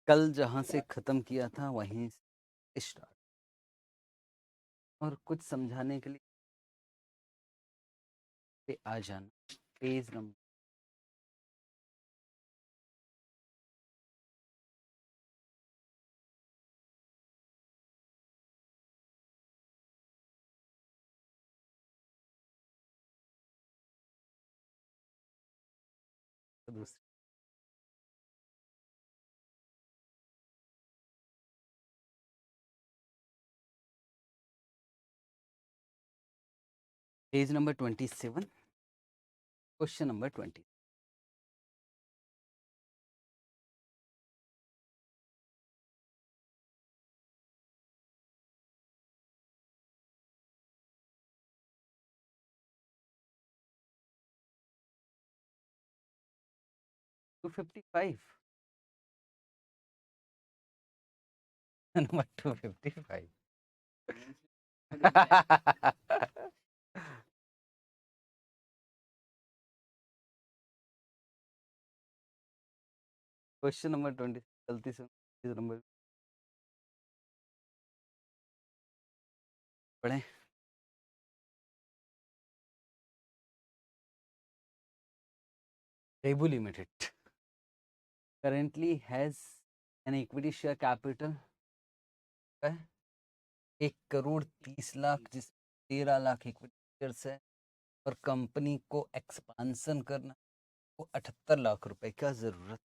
कल जहाँ से ख़त्म किया था वहीं से स्टार्ट, और कुछ समझाने के लिए पे आ जाना। पेज नंबर दूसरी, page number 27, question number 20। Two 55 number 255। Question number 20 गलती से पेज नंबर पढ़ें। Rebu Limited currently has an equity share capital है 1,30,00,000, जिस 13 लाख इक्विटी शेयर्स है, और कंपनी को एक्सपांसन करना को 78 लाख रुपए का जरूरत।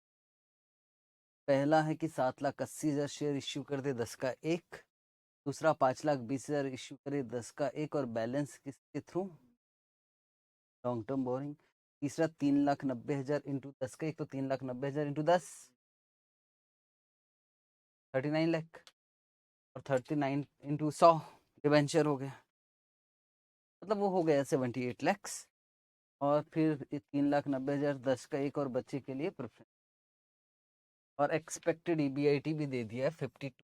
पहला है कि 7,80,000 शेयर इश्यू कर दे 10 का एक, दूसरा 5,20,000 इश्यू करे 10 का एक, और बैलेंस किसके थ्रू, लॉन्ग टर्म बोरिंग। तीसरा 3,90,000 इंटू 10 का एक, तो 3,90,000 इंटू 10 39 लाख, और 39 इंटू 100 डिवेंचर हो गया, मतलब वो हो गया 78 लैक्स। और फिर 3,90,000 10 का एक और बच्चे के लिए प्रेफरेंस, और एक्सपेक्टेड ईबीआईटी भी दे दिया है 52,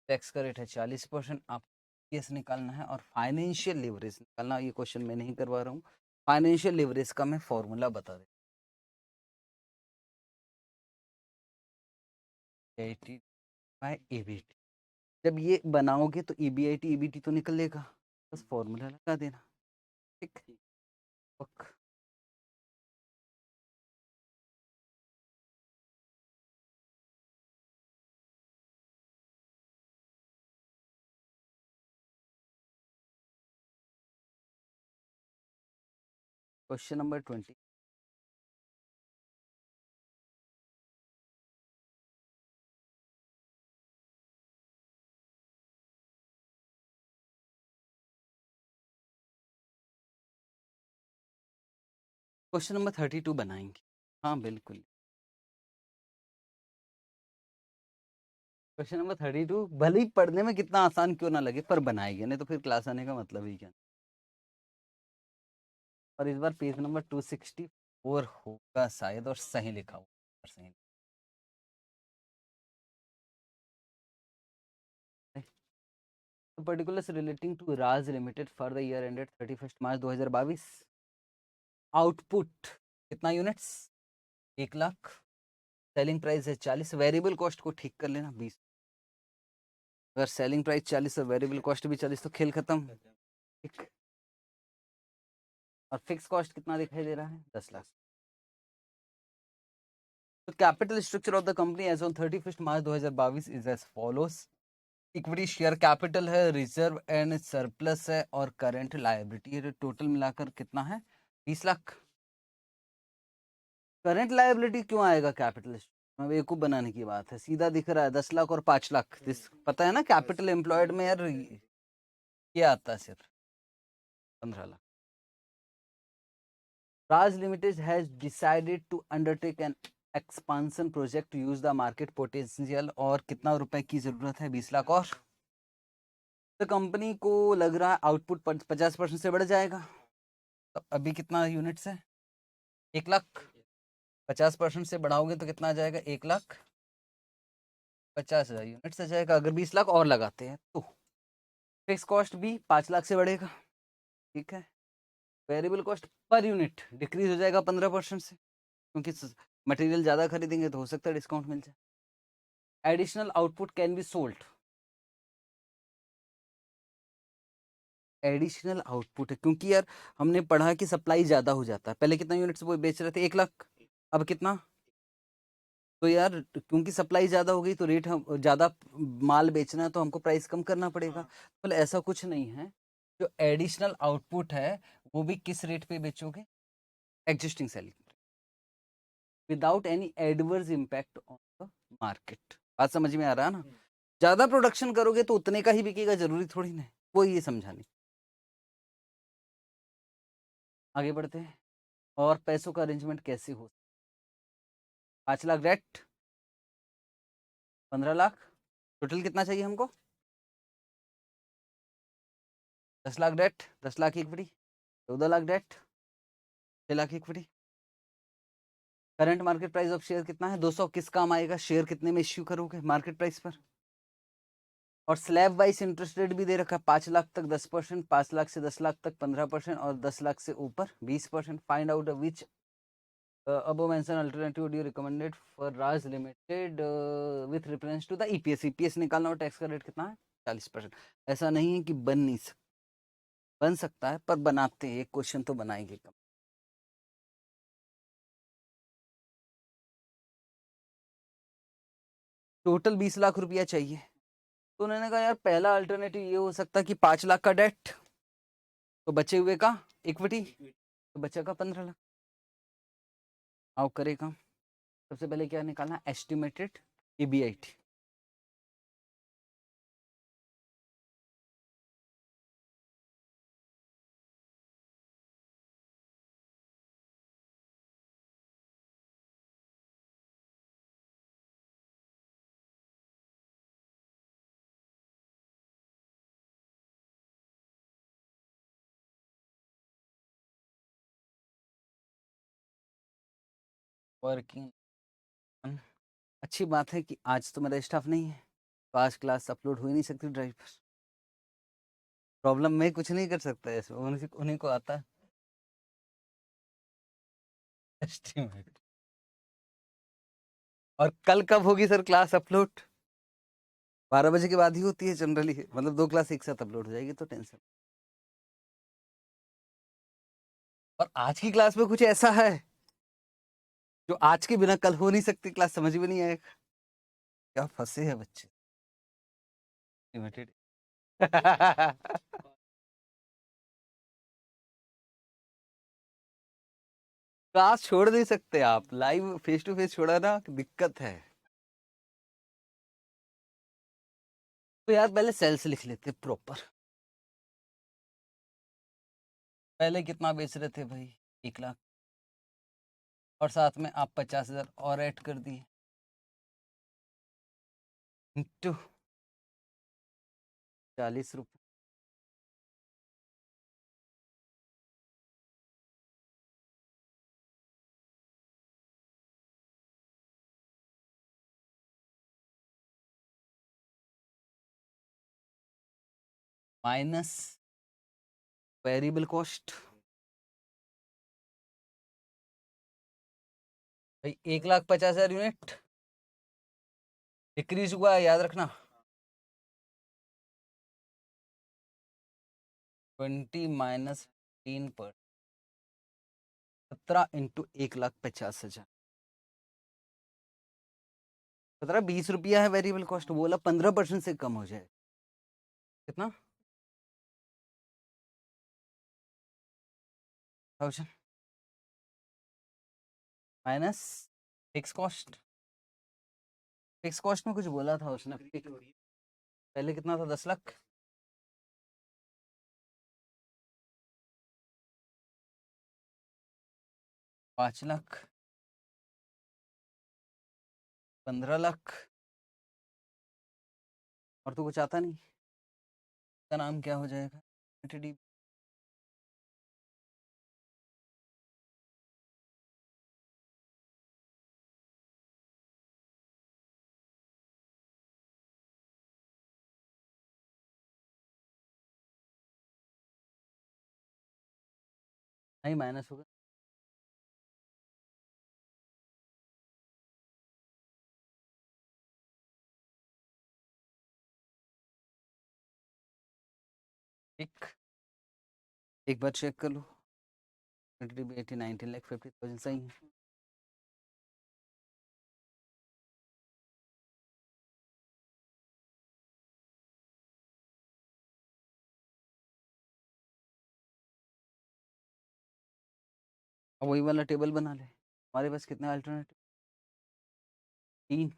टैक्स का रेट है 40%। आप केस निकालना है और फाइनेंशियल लिवरेज निकालना। ये क्वेश्चन मैं नहीं करवा रहा हूँ, फाइनेंशियल लिवरेज का मैं फॉर्मूला बता दे बाय ईबीटी। जब ये बनाओगे तो ईबीआईटी ईबीटी तो निकलेगा, बस फॉर्मूला लगा देना। ठीक, क्वेश्चन नंबर 20। क्वेश्चन नंबर 32 बनाएंगे। हाँ बिल्कुल। क्वेश्चन नंबर 32 भले ही पढ़ने में कितना आसान क्यों ना लगे, पर बनाएंगे, नहीं तो फिर क्लास आने का मतलब ही क्या। और इस बार पेज नंबर 264 होगा शायद, और सही लिखा हुआ, सही। Particulars relating to Raj limited for the year ended 31 March 2022। Output कितना यूनिट्स, 1 लाख। सेलिंग प्राइस है 40, वेरिएबल कॉस्ट को ठीक कर लेना 20। अगर सेलिंग प्राइस 40 और वेरिएबल कॉस्ट भी 40 तो खेल खत्म। ठीक, और फिक्स कॉस्ट कितना दिखाई दे रहा है, 10 लाख। तो capital structure of the company as on 31 March 2022 is as follows. Equity share capital है, रिजर्व एंड सरप्लस है, और करंट लायबिलिटी है। टोटल मिलाकर कितना है, 20 लाख। करंट लायबिलिटी क्यों आएगा कैपिटल, बेवकूफ बनाने की बात है, सीधा दिख रहा है 10 लाख और 5 लाख। पता है ना कैपिटल एम्प्लॉयड में यार ये आता है सिर्फ 15 lakh. Raj Limited has decided to undertake an expansion project to use the market potential, और कितना रुपए की जरूरत है, 20 लाख। और तो कंपनी को लग रहा है आउटपुट 50% से बढ़ जाएगा। तो अभी कितना यूनिट्स है, 1 लाख। 50% से बढ़ाओगे तो कितना आ जाएगा, 1,50,000 यूनिट्स आ जाएगा। अगर 20 लाख और लगाते हैं तो फिक्स कॉस्ट भी 5 लाख से बढ़ेगा। ठीक है, variable cost per unit decrease हो जाएगा 15% से, क्योंकि मटेरियल ज़्यादा खरीदेंगे तो हो सकता है डिस्काउंट मिल जाए। Additional output can be sold, additional output है क्योंकि यार हमने पढ़ा कि सप्लाई ज्यादा हो जाता है। पहले कितना यूनिट्स वो बेच रहे थे, 1 लाख, अब कितना? तो यार क्योंकि सप्लाई ज्यादा हो गई तो रेट हम ज्यादा माल बेचना है तो हमको प्राइस कम करना पड़ेगा। मतलब ऐसा कुछ नहीं है, जो एडिशनल आउटपुट है वो भी किस रेट पे बेचोगे? Existing selling, without any adverse impact on the market. बात समझ में आ रहा है ना? ज्यादा प्रोडक्शन करोगे तो उतने का ही बिकेगा, जरूरी थोड़ी ना है। वो ये समझाने। आगे बढ़ते हैं। और पैसों का अरेंजमेंट कैसे हो? 5 लाख डेट, 15 लाख, टोटल कितना चाहिए हमको? 10 lakh debt, 10 lakh equity, 14 lakh debt, 6 lakh equity. Current market price of share कितना है? 200। किस काम आएगा? शेयर कितने में इश्यू करोगे? मार्केट प्राइस पर। और स्लैब वाइज इंटरेस्ट रेट भी दे रखा है, 5 लाख तक 10%, 5 लाख से 10 लाख तक 15%, और 10 लाख से ऊपर 20%। Find out which above mentioned alternative would you recommended for Raj Limited with reference to the EPS? EPS निकालना और टैक्स का रेट कितना है? 40%। ऐसा नहीं है कि बन नहीं सकता, बन सकता है, पर बनाते हैं, एक क्वेश्चन तो बनाएंगे कम। टोटल 20 लाख रुपया चाहिए। तो उन्होंने कहा यार पहला अल्टरनेटिव ये हो सकता है कि 5 लाख का डेट, तो बचे हुए का इक्विटी, तो बचेगा 15 लाख। आओ करेगा। सबसे पहले क्या निकालना? Estimated EBIT। वर्किंग, अच्छी बात है कि आज तो मेरा स्टाफ नहीं है, तो आज क्लास अपलोड हो ही नहीं सकती ड्राइव पर। प्रॉब्लम मैं कुछ नहीं कर सकता है इसमें, उन्हीं को आता है एस्टिमेट। और कल कब होगी सर क्लास अपलोड? 12 बजे के बाद ही होती है जनरली, मतलब 2 क्लास एक साथ अपलोड हो जाएगी तो टेंशन। और आज की क्लास में कुछ ऐसा है जो आज के बिना कल हो नहीं सकती क्लास, समझ में नहीं आएगा। क्या फंसे हैं बच्चे लिमिटेड। क्लास छोड़ नहीं सकते आप, लाइव फेस टू फेस छोड़ा ना दिक्कत है। तो यार पहले सेल्स लिख लेते प्रॉपर। पहले कितना बेच रहे थे भाई? 1 लाख, और साथ में आप 50,000 और ऐड कर दिए, इंटू 40 रुपये, माइनस वेरिएबल कॉस्ट। भाई 1,50,000 यूनिट डिक्रीज हुआ है, याद रखना। 20 माइनस 15 17 इंटू 1,50,000, 17 20 रुपया है वेरिएबल कॉस्ट। बोला 15% से कम हो जाए, कितना? 1000 minus fix cost. Fix cost में कुछ बोला था उसने, पहले कितना था? 10 लाख, 5 लाख, 15 लाख, और तो कुछ आता नहीं। का नाम क्या हो जाएगा? एंटिटी। नहीं माइनस होगा, ठीक, एक बार चेक कर लो। 80, 19,50,000 सही है। अब वही वाला टेबल बना ले। हमारे पास कितने अल्टरनेटिव? 3।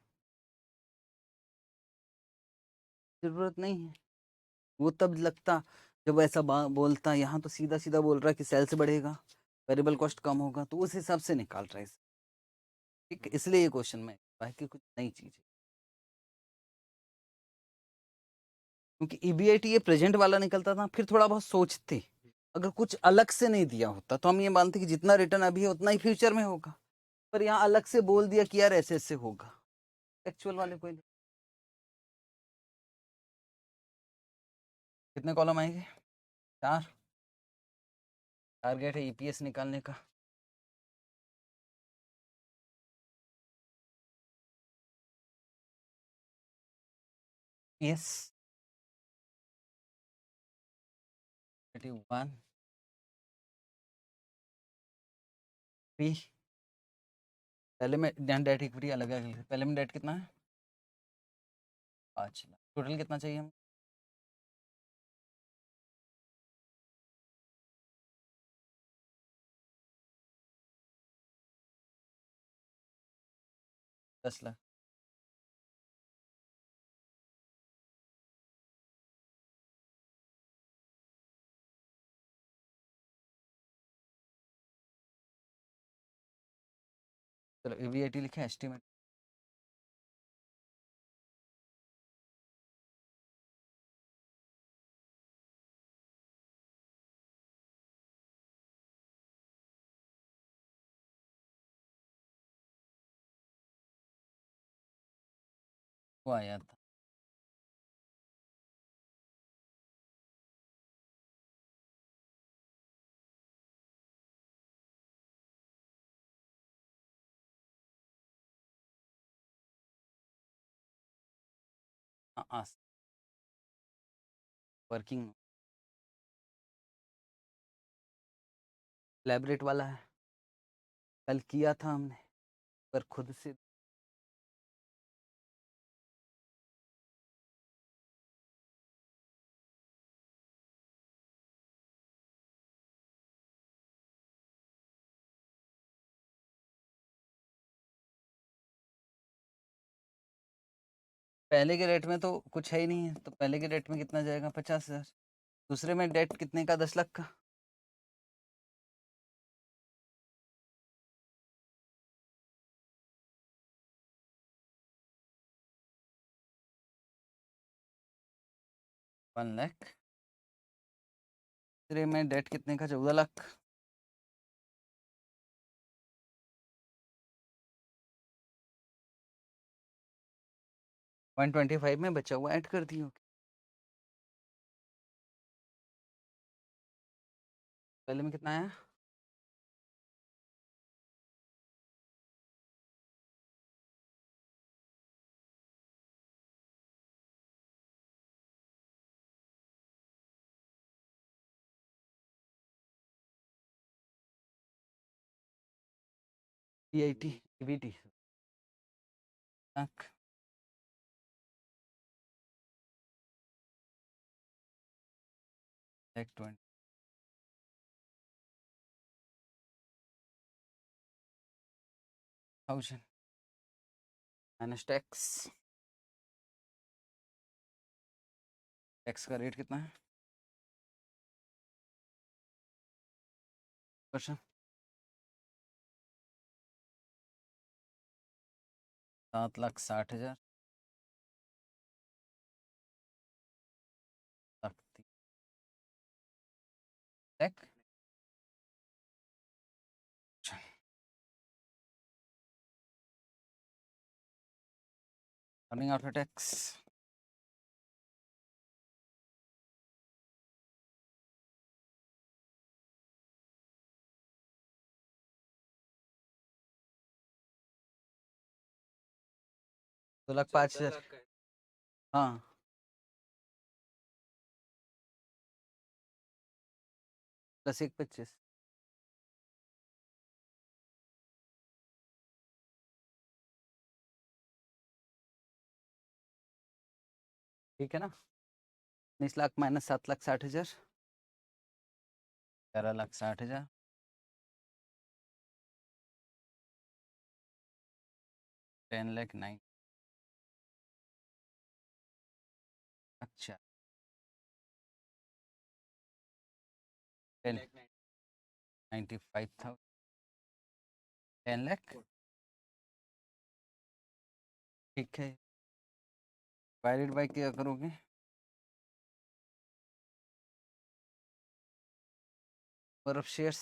जरूरत नहीं है। वो तब लगता जब ऐसा बोलता, यहाँ तो सीधा सीधा बोल रहा है कि सेल से बढ़ेगा, वेरिएबल कॉस्ट कम होगा, तो उस हिसाब से निकाल रहा है इसे। ठीक, इसलिए ये क्वेश्चन में बाकी कुछ नई चीज है। क्योंकि ईबीआईटी ये प्रेजेंट वाला निकलता था, फिर थोड़ा बहुत सोचते, अगर कुछ अलग से नहीं दिया होता तो हम ये मानते कि जितना रिटर्न अभी है उतना ही फ्यूचर में होगा, पर यहाँ अलग से बोल दिया कि यार ऐसे ऐसे होगा। एक्चुअल वाले कोई नहीं। कितने कॉलम आएंगे? 4। टारगेट है ईपीएस निकालने का। यस, 1 3। पहले में डेट इक्विटी अलग है, पहले में डेट कितना है? 5 लाख। टोटल कितना चाहिए हम? 10 लाख। चलो ईवीआईटी लिखे, एस्टिमेट। वो आया था। हाँ, वर्किंग लैबरेट वाला है, कल किया था हमने, पर खुद से। पहले के रेट में तो कुछ है ही नहीं है, तो पहले के रेट में कितना जाएगा? 50,000। दूसरे में डेट कितने का? 10 लाख का। वन लाख। दूसरे में डेट कितने का? 14 लाख। 125 में बचा हुआ ऐड कर दियो। पहले में कितना आया? EBIT EBT lakh. 20,000 minus tax. Tax का रेट कितना है? Question. 7,60,000। Tax. Earning after tax. 2,05,000। हाँ, प्लस 1 25। ठीक है ना। 19 लाख माइनस 7,60,000, 11,60,000, 10,09,000। अच्छा 10,95,000, 10 लाख। ठीक है, डिवाइडेड बाय क्या करोगे? नंबर ऑफ शेयर्स,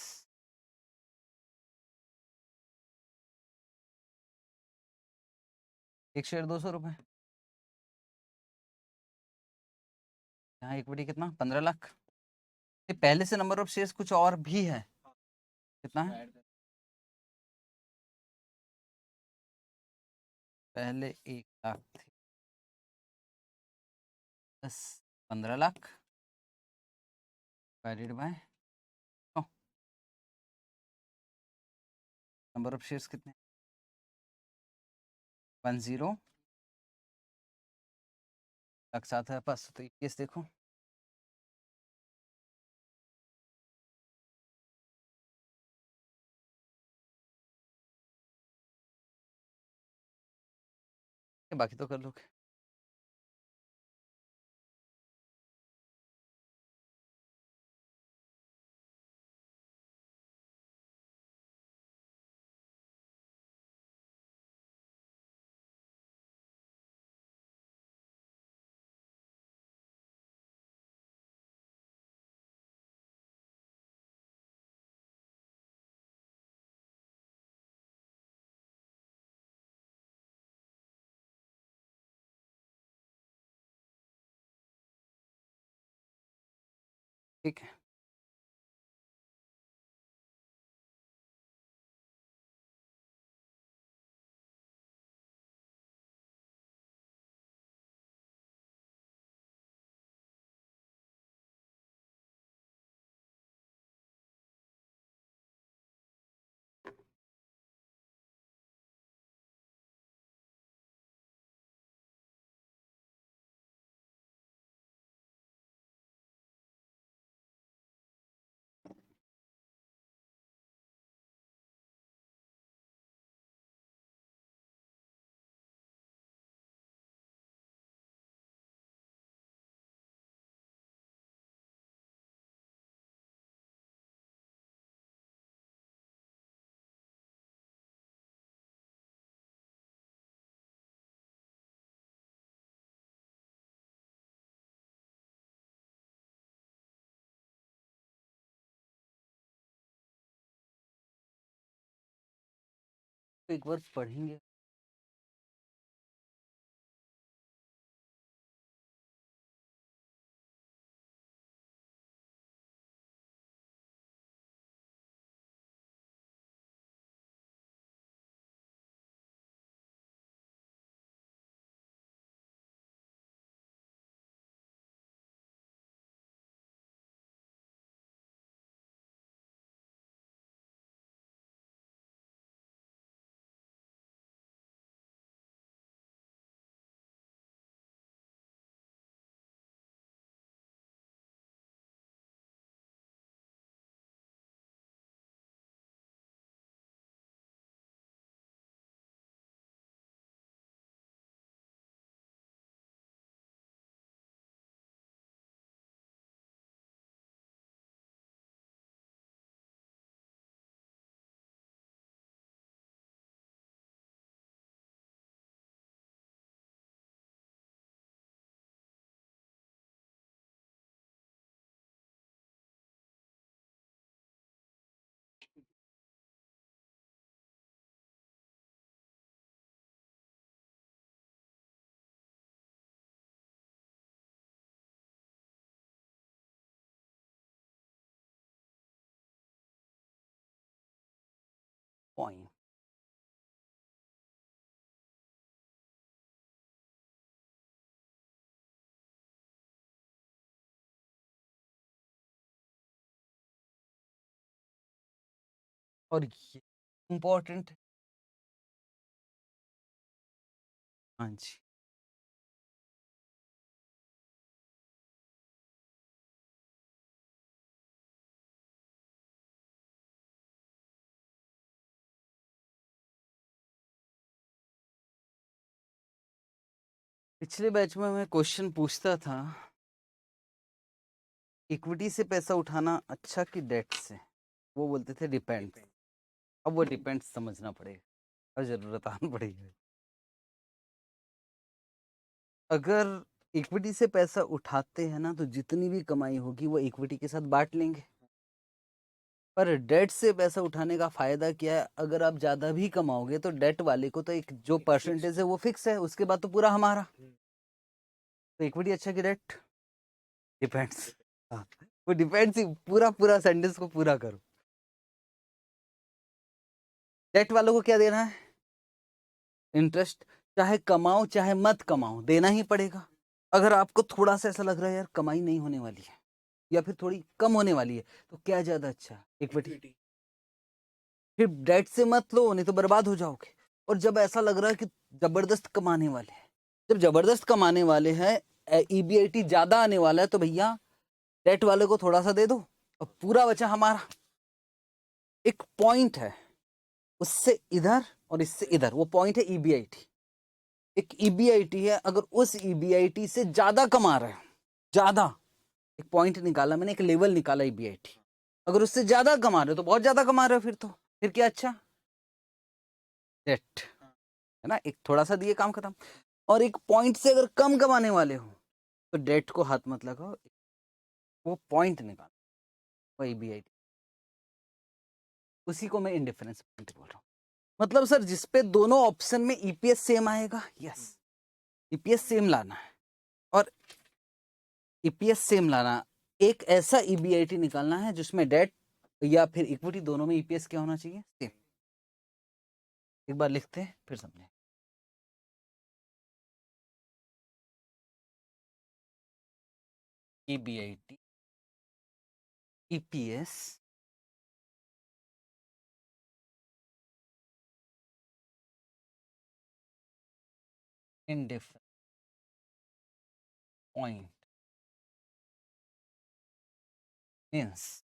एक शेयर 200 रुपये। यहाँ इक्विटी कितना? 15 लाख। ये पहले से नंबर ऑफ शेयर्स कुछ और भी है? कितना है? पहले 1 लाख थे, बस 15 lakh divided by number of shares कितने? 10,07 है पास, तो केस देखो। बाकी तो कर लोगे। ठीक है, तो एक बार पढ़ेंगे। पॉइंट और ये इम्पोर्टेंट। हाँ जी, पिछले बैच में मैं क्वेश्चन पूछता था, इक्विटी से पैसा उठाना अच्छा कि डेट से? वो बोलते थे डिपेंड। अब वो डिपेंड समझना पड़ेगा और जरूरत आना पड़ेगी। अगर इक्विटी से पैसा उठाते हैं ना, तो जितनी भी कमाई होगी वो इक्विटी के साथ बांट लेंगे। पर डेट से पैसा उठाने का फायदा क्या है? अगर आप ज्यादा भी कमाओगे तो डेट वाले को तो एक जो परसेंटेज है वो फिक्स है, उसके बाद तो पूरा हमारा। तो इक्विटी अच्छा कि डेट? डिपेंड्स। हाँ, वो डिपेंड्स ही पूरा पूरा सेंटेंस को पूरा करो। डेट वालों को क्या देना है? इंटरेस्ट। चाहे कमाओ चाहे मत कमाओ, देना ही पड़ेगा। अगर आपको थोड़ा सा ऐसा लग रहा है यार कमाई नहीं होने वाली है या फिर थोड़ी कम होने वाली है, तो क्या ज्यादा अच्छा है? इक्विटी। फिर डेट से मत लो, नहीं तो बर्बाद हो जाओगे। और जब ऐसा लग रहा है कि जबरदस्त कमाने वाले हैं, जब जबरदस्त कमाने वाले हैं, ईबीआईटी ज्यादा आने वाला है, तो भैया डेट वाले को थोड़ा सा दे दो और पूरा बचा हमारा। एक पॉइंट है, उससे इधर और इससे इधर, वो पॉइंट है ईबीआईटी। एक ईबीआईटी है, अगर उस ईबीआईटी से ज्यादा कमा रहे हैं, ज्यादा, एक पॉइंट निकाला मैंने, एक लेवल निकाला ईबीआईटी, अगर उससे ज्यादा कमा रहे हो तो बहुत ज्यादा कमा रहे हो, फिर क्या अच्छा? डेट है ना, एक थोड़ा सा दिए काम खत्म। और एक पॉइंट से अगर कम कमाने वाले हो तो डेट को हाथ मत लगाओ, वो पॉइंट निकालो, वो ईबीआईटी। उसी को मैं इंडिफरेंस पॉइंट बोल रहा हूँ। मतलब सर जिसपे दोनों ऑप्शन में ईपीएस सेम आएगा, यस, ईपीएस सेम लाना है। और ईपीएस सेम लाना, एक ऐसा ईबीआईटी निकालना है जिसमें डेट या फिर इक्विटी दोनों में ईपीएस क्या होना चाहिए? सेम। एक बार लिखते हैं फिर समझें। EBIT, EPS, indifferent point means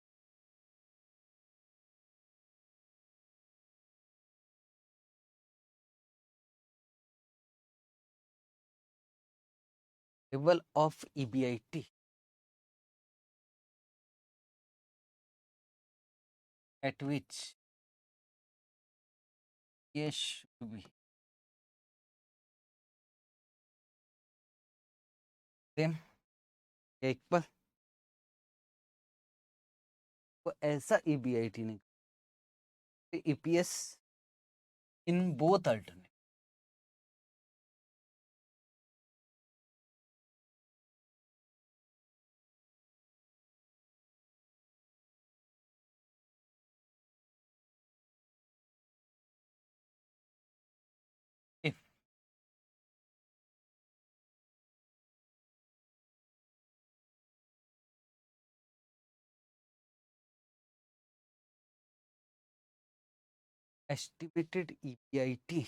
level of EBIT at which yes should be same equal। तो ऐसा EBIT नहीं, EPS in both alternate। if estimated EBIT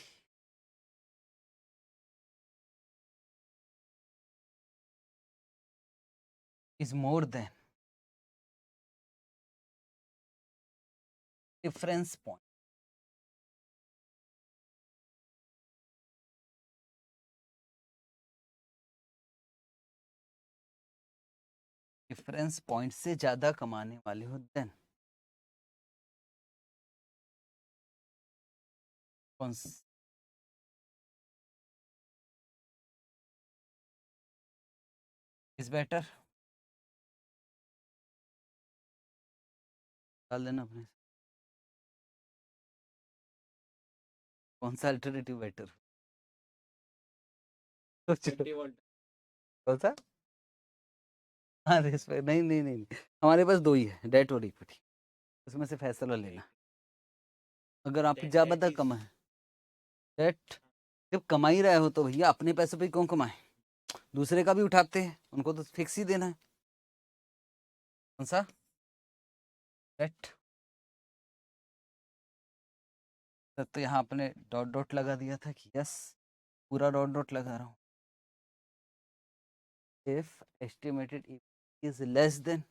is more than difference point, difference point से ज्यादा कमाने वाले हो देन कौन is better? डाल देना अपने, कौन सा अल्टरनेटिव बेटर? कौन सा? हाँ नहीं नहीं नहीं, हमारे पास दो ही है, डेट और इक्विटी, उसमें से फैसला लेना। अगर आप ज्यादा कम है डेट, जब कमा ही रहे हो तो भैया अपने पैसे पे क्यों कमाए? दूसरे का भी उठाते हैं, उनको तो फिक्स ही देना है। कौन सा? डेट। तो यहाँ आपने डॉट डॉट लगा दिया था कि यस, पूरा डॉट डॉट लगा रहा हूँ। If estimated is less than,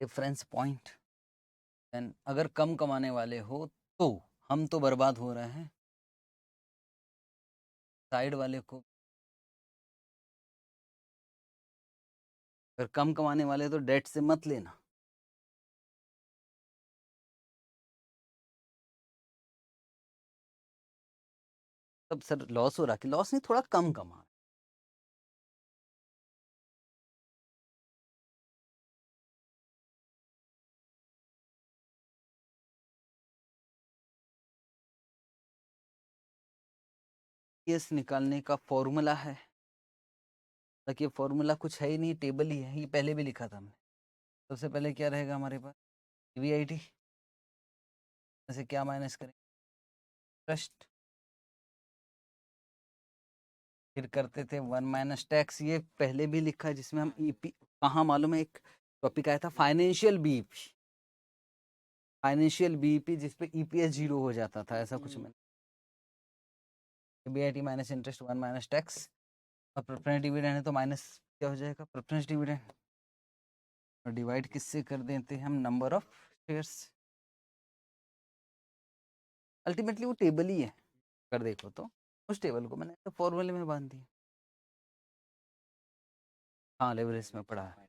difference point, then अगर कम कमाने वाले हो तो हम तो बर्बाद हो रहे हैं, साइड वाले को अगर कम कमाने वाले तो डेट से मत लेना। तब सर लॉस हो रहा कि लॉस नहीं, थोड़ा कम कमा। EPS निकालने का फॉर्मूला है, ताकि फॉर्मूला कुछ है ही नहीं, टेबल ही है, ये पहले भी लिखा था हमने। सबसे पहले क्या रहेगा हमारे पास, VIT से क्या माइनस करें, ट्रस्ट, फिर करते थे 1 माइनस टैक्स, ये पहले भी लिखा है, जिसमें हम ईपी कहाँ मालूम है, एक टॉपिक आया था फाइनेंशियल बीईपी, फाइनेंशियल बीईपी जिसपे EPS 0 हो जाता था, ऐसा कुछ मैंने, BIT minus interest 1 minus tax, और प्रेफरेंस डिविडेंड है तो माइनस क्या हो जाएगा, प्रेफरेंस डिविडेंड, और डिवाइड किससे कर देते हैं हम, नंबर ऑफ शेयर्स। अल्टीमेटली वो टेबल ही है, अगर देखो तो उस टेबल को मैंने तो फॉर्मूले में बांध दिया। हाँ लेवरेज में पढ़ा है,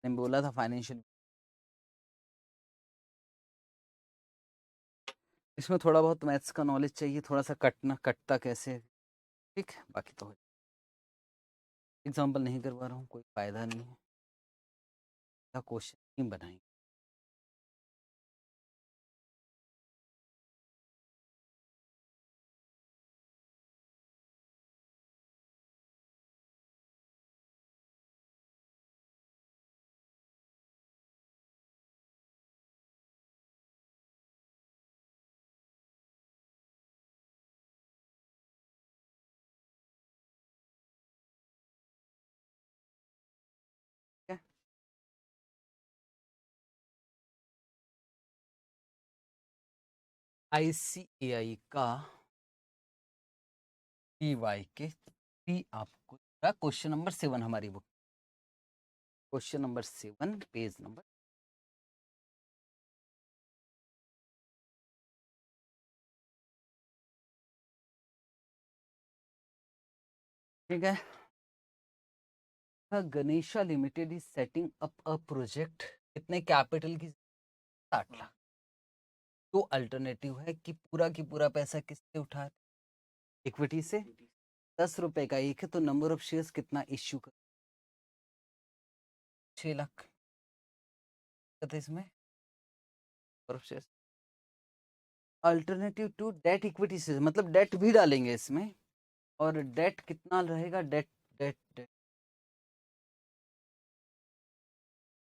मैंने बोला था फाइनेंशियल, इसमें थोड़ा बहुत मैथ्स का नॉलेज चाहिए, थोड़ा सा कटना कटता कैसे, ठीक है, बाकी तो एग्जाम्पल नहीं करवा रहा हूँ, कोई फायदा नहीं है, क्वेश्चन नहीं बनाएंगे। ICAI का PY आपको क्वेश्चन नंबर 7 हमारी book, question number 7 page number, ठीक है। Ganesha limited is setting up a project, कितने कैपिटल की, 60 लाख। तो अल्टरनेटिव है कि पूरा की पूरा पैसा किससे उठा, इक्विटी से, 10 रुपए का एक है तो नंबर ऑफ शेयर्स कितना इश्यू कर, 6 लाख इसमें number of shares. Alternative to debt equity से मतलब डेट भी डालेंगे इसमें, और डेट कितना रहेगा, डेट डेट डेट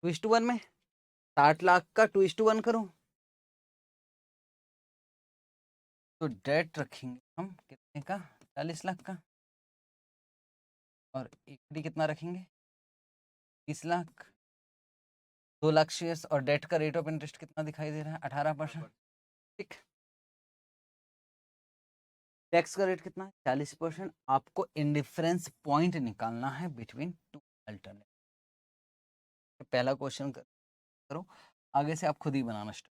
2:1 में, 60 लाख का 2:1 करूं तो डेट रखेंगे हम कितने का, 40 लाख का, और इक्विटी कितना रखेंगे, 30 लाख, 2 लाख शेयर्स, और डेट का रेट ऑफ इंटरेस्ट कितना दिखाई दे रहा है, 18%, ठीक। टैक्स का रेट कितना है, 40%। आपको इंडिफरेंस पॉइंट निकालना है बिटवीन टू अल्टरनेट। पहला क्वेश्चन करो, आगे से आप खुद ही बनाना स्टार्ट,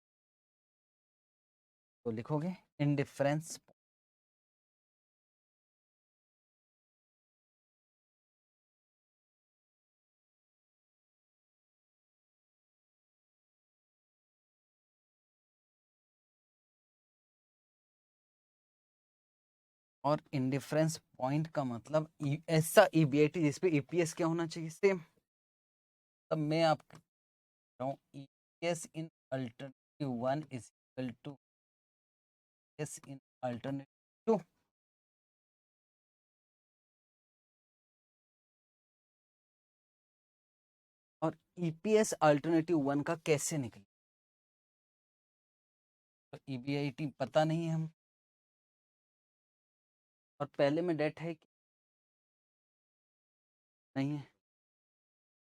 तो लिखोगे इंडिफरेंस, और इंडिफरेंस पॉइंट का मतलब ऐसा EBIT जिसपे EPS क्या होना चाहिए, सेम। तब मैं आपको EPS in alternative 1 is equal to EPS in alternative 2, और EPS अल्टरनेटिव 1 का कैसे निकले, तो EBIT पता नहीं है हम, और पहले में डेट है नहीं है।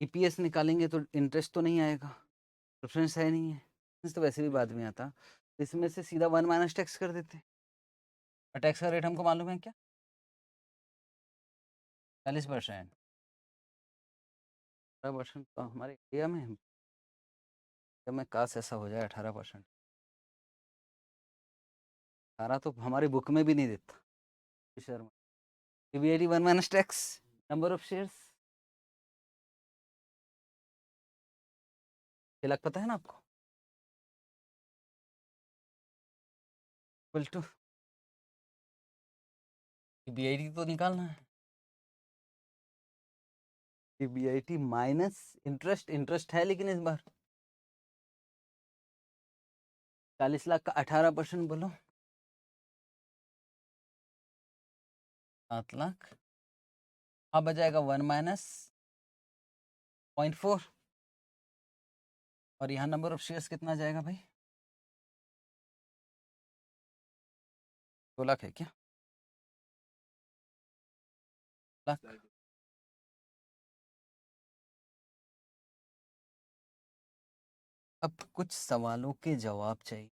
ईपीएस निकालेंगे तो इंटरेस्ट तो नहीं आएगा, प्रेफरेंस है नहीं है, तो वैसे भी बाद में आता। तो इसमें से सीधा 1 माइनस टैक्स कर देते। और टैक्स का रेट हमको मालूम है क्या, 40%। 18% तो हमारे इंडिया में, जब मैं काश ऐसा हो जाए 18%। 18 तो हमारी बुक में भी नहीं देता शेयर में। VIT 1 minus tax, number of shares 6 lakh, पता है ना आपको, इक्वल टू वीआईटी तो निकालना है, वीआईटी माइनस इंटरेस्ट, इंटरेस्ट है लेकिन इस बार 40 लाख का 18% बोलो, 7 लाख। अब आ जाएगा 1 माइनस 0.4, और यहाँ नंबर ऑफ शेयर्स कितना आ जाएगा भाई, 2 लाख है क्या, लाख। अब कुछ सवालों के जवाब चाहिए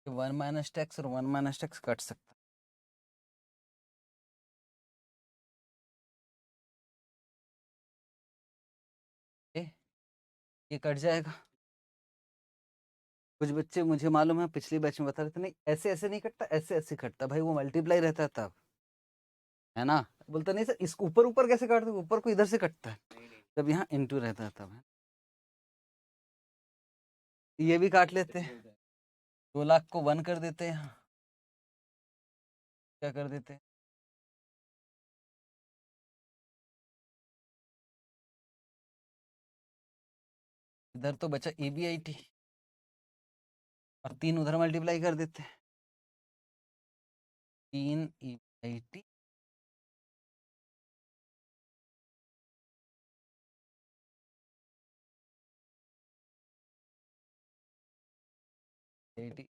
कि 1 माइनस टैक्स और 1 माइनस टैक्स कट सकता है, ये कट जाएगा। कुछ बच्चे मुझे मालूम है पिछली बैच में बता रहे थे, नहीं ऐसे ऐसे नहीं कटता, ऐसे ऐसे कटता, भाई वो मल्टीप्लाई रहता है तब, है ना। बोलता नहीं सर इसको ऊपर ऊपर कैसे काटते, ऊपर को इधर से कटता है, जब यहाँ इंटू रहता है तब है। ये भी काट लेते हैं, 2 लाख को 1 कर देते हैं, यहाँ क्या कर देते हैं, इधर तो बचा EBIT, और 3 उधर मल्टीप्लाई कर देते हैं, 3 EBIT EBIT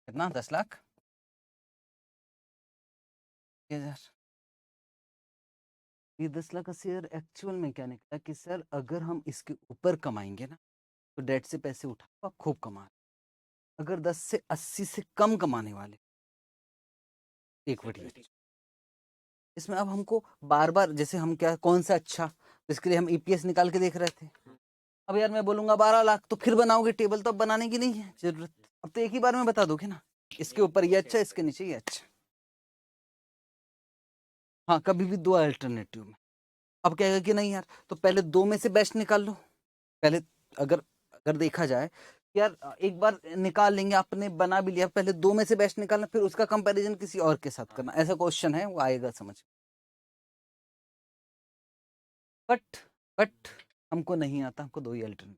कितना, 10 लाख 10,000। ये 10 लाख का शेयर एक्चुअल में क्या निकला कि सर अगर हम इसके ऊपर कमाएंगे ना तो डेट से पैसे उठा आप खूब कमा रहे। अगर 10 से 80 से कम कमाने वाले इक्विटी, इसमें अब हमको बार बार जैसे हम क्या कौन सा अच्छा, इसके लिए हम ईपीएस निकाल के देख रहे थे। अब यार मैं बोलूंगा 12 लाख तो फिर बनाओगे टेबल, तो अब बनाने की नहीं है जरूरत, अब तो एक ही बार में बता दोगे ना, इसके ऊपर ये अच्छा, इसके नीचे ये अच्छा। हाँ कभी भी 2 अल्टरनेटिव में। अब कहेगा कि नहीं यार तो पहले 2 में से बेस्ट निकाल लो पहले। अगर अगर देखा जाए यार एक बार निकाल लेंगे, आपने बना भी लिया, पहले 2 में से बेस्ट निकालना, फिर उसका कंपैरिजन किसी और के साथ करना, ऐसा क्वेश्चन है वो आएगा समझ। बट बट हमको नहीं आता, हमको 2 ही अल्टरनेट।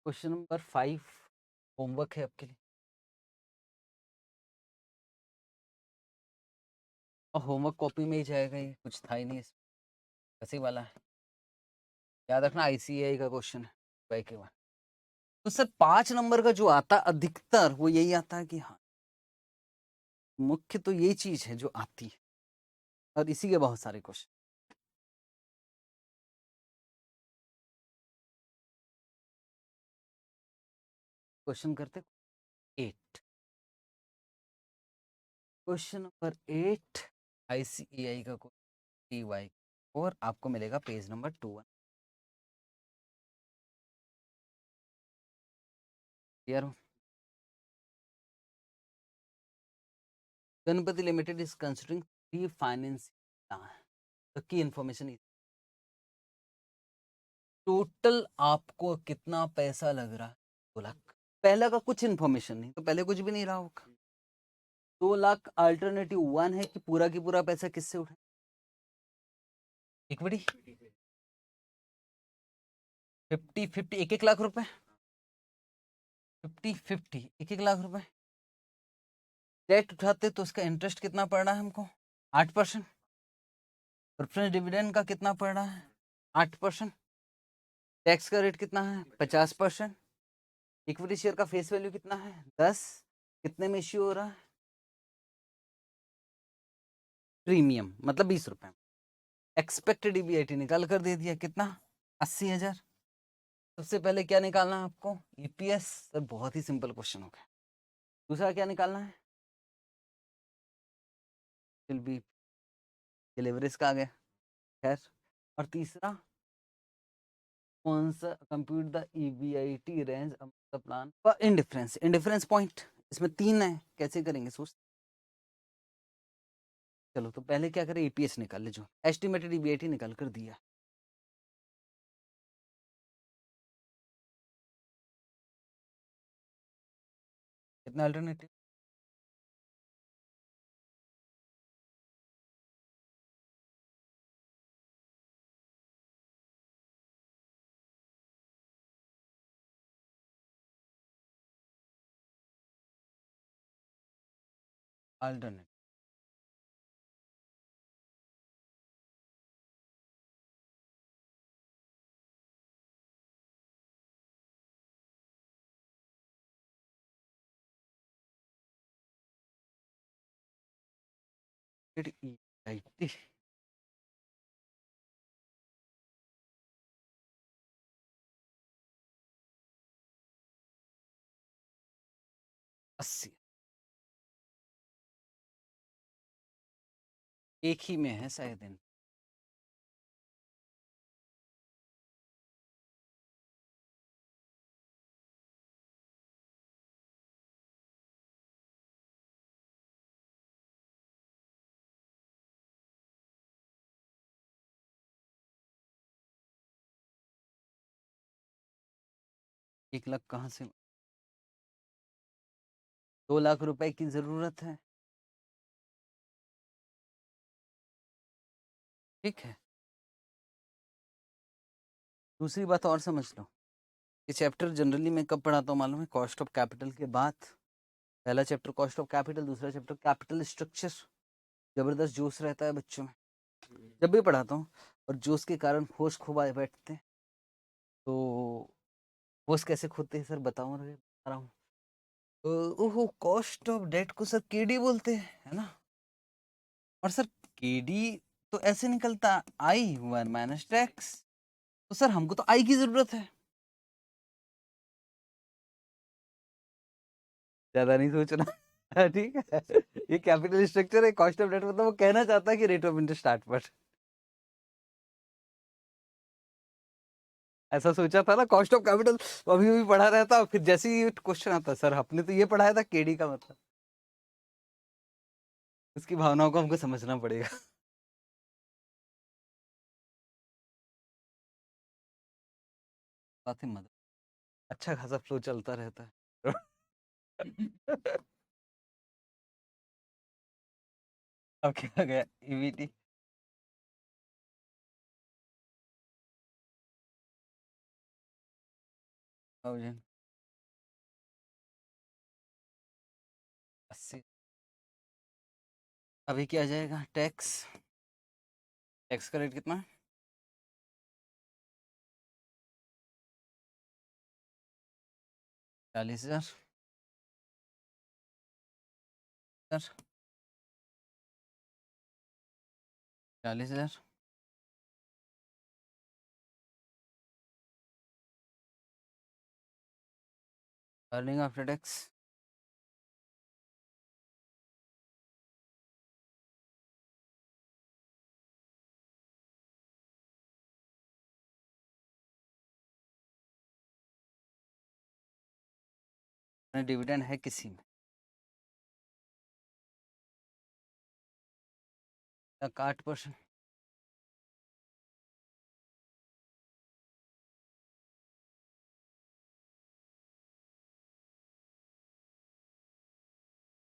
क्वेश्चन नंबर 5 होमवर्क है आपके लिए, और होमवर्क कॉपी में ही जाएगा, ये कुछ था ही नहीं इसमें, ऐसे ही वाला है, याद रखना ICAI का क्वेश्चन है भाई के बाद। तो सर 5 नंबर का जो आता अधिकतर वो यही आता है कि हाँ मुख्य तो यही चीज है जो आती है, और इसी के बहुत सारे क्वेश्चन। क्वेश्चन करते 8, क्वेश्चन नंबर 8 ICAI का TY, और आपको मिलेगा पेज नंबर 2। क्लियर हो? Ganpati limited is considering refinancing, तो की इंफॉर्मेशन इज टोटल आपको कितना पैसा लग रहा है, 2 लाख। पहला का कुछ इन्फॉर्मेशन नहीं, तो पहले कुछ भी नहीं रहा होगा। 2 लाख अल्टरनेटिव 1 है कि पूरा की पूरा पैसा किससे उठे, इक्विटी 50-50 1-1 लाख रुपए, 50-50 1-1 लाख रुपए डेट उठाते तो उसका इंटरेस्ट कितना पड़ रहा है हमको 8%। प्रेफरेंस डिविडेंड का कितना पड़ रहा है? 8%। टैक्स का रेट कितना है? 50%। इक्विटी शेयर का फेस वैल्यू कितना है? 10। कितने में इश्यू हो रहा है? प्रीमियम मतलब 20 रुपए। एक्सपेक्टेड ईबीआईटी निकाल कर दे दिया, कितना? 80,000। सबसे पहले क्या निकालना है आपको? ईपीएस। सर बहुत ही सिंपल क्वेश्चन हो गया। दूसरा क्या निकालना है? विल बी डिलीवरीज का आ गया, खैर। और तीसरा कौन सा? Compute the EBIT range the plan for indifference, indifference point. इसमें 3 है, कैसे करेंगे सोच। चलो तो पहले क्या करें, ईपीएस निकाल ले, जो एस्टिमेटेड ईबीआईटी निकाल कर दिया। कितना अल्टरनेटिव? अल्टरनेटिव 80। एक ही में है शायद इन। एक लाख कहाँ से? 2 लाख रुपए की जरूरत है, ठीक है। दूसरी बात और समझ लो, ये चैप्टर जनरली मैं कब पढ़ाता हूँ मालूम है? कॉस्ट ऑफ कैपिटल के बाद। पहला चैप्टर कॉस्ट ऑफ कैपिटल, दूसरा चैप्टर कैपिटल स्ट्रक्चर। जबरदस्त जोश रहता है बच्चों में जब भी पढ़ाता हूँ, और जोश के कारण होश खूब आए बैठते हैं। तो होश कैसे खोते हैं सर, बताऊँ? बता रहा हूँ। ओहो, कॉस्ट ऑफ डेट को सर केडी बोलते हैं, है ना? और सर केडी तो ऐसे निकलता, आई वन माइनस टैक्स। तो सर हमको तो आई की जरूरत है। ज्यादा नहीं सोचना। ठीक है, ये कैपिटल स्ट्रक्चर है, कॉस्ट ऑफ डेट मतलब वो कहना चाहता है कि रेट ऑफ इंटरेस्ट स्टार्ट पर। ऐसा सोचा था ना, कॉस्ट ऑफ कैपिटल अभी भी पढ़ा रहता, फिर जैसे ही क्वेश्चन आता, सर आपने तो ये पढ़ाया था केडी का मतलब। उसकी भावनाओं को हमको समझना पड़ेगा। बात ही मत, अच्छा खासा फ्लो चलता रहता है। अब क्या गया? ईवीटी 1000, 80। अभी क्या जाएगा? टैक्स। टैक्स का रेट कितना है? 40,000 sir. 40,000। Earning after tax. Dividend है किसी में? 8%।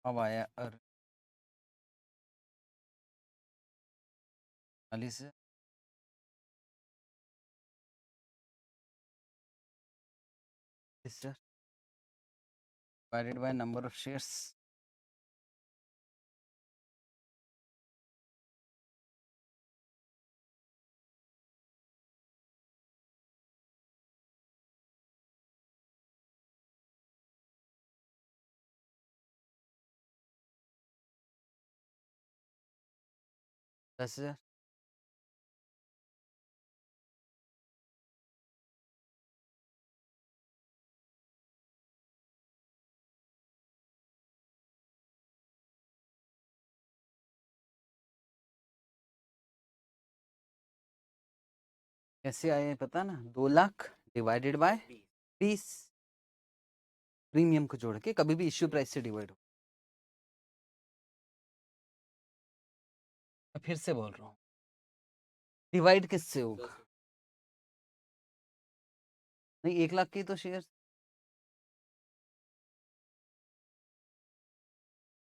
अब आया 40,000। divided by number of shares। 10,000। कैसे आए पता ना, 2 लाख डिवाइडेड बाय 20, प्रीमियम को जोड़ के, कभी भी इश्यू प्राइस से डिवाइड हो। मैं फिर से बोल रहा हूँ, डिवाइड किससे होगा? नहीं, 1 लाख की तो शेयर,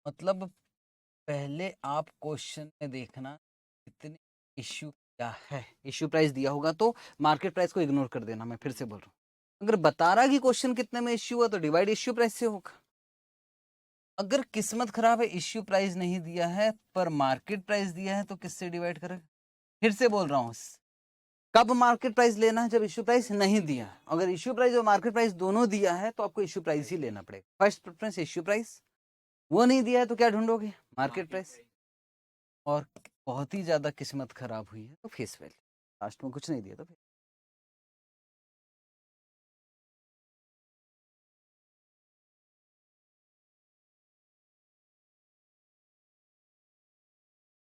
मतलब पहले आप क्वेश्चन में देखना कितने इश्यू क्या है। इश्यू प्राइस दिया होगा तो मार्केट प्राइस को इग्नोर कर देना। मैं फिर से बोल रहा हूँ, अगर बता रहा कि क्वेश्चन कितने में इश्यू हुआ तो डिवाइड इश्यू प्राइस से होगा। अगर किस्मत खराब है, इश्यू प्राइस नहीं दिया है पर मार्केट प्राइस दिया है, तो किससे डिवाइड करें? फिर से बोल रहा हूँ, कब मार्केट प्राइस लेना है? जब इश्यू प्राइस नहीं दिया। अगर इश्यू प्राइस और मार्केट प्राइस दोनों दिया है तो आपको इश्यू प्राइस ही लेना पड़ेगा। First preference issue price. वो नहीं दिया है तो क्या ढूंढोगे? Market price. और बहुत ही ज्यादा किस्मत खराब हुई है तो फेस वैल्यू। लास्ट में कुछ नहीं दिया तो फिर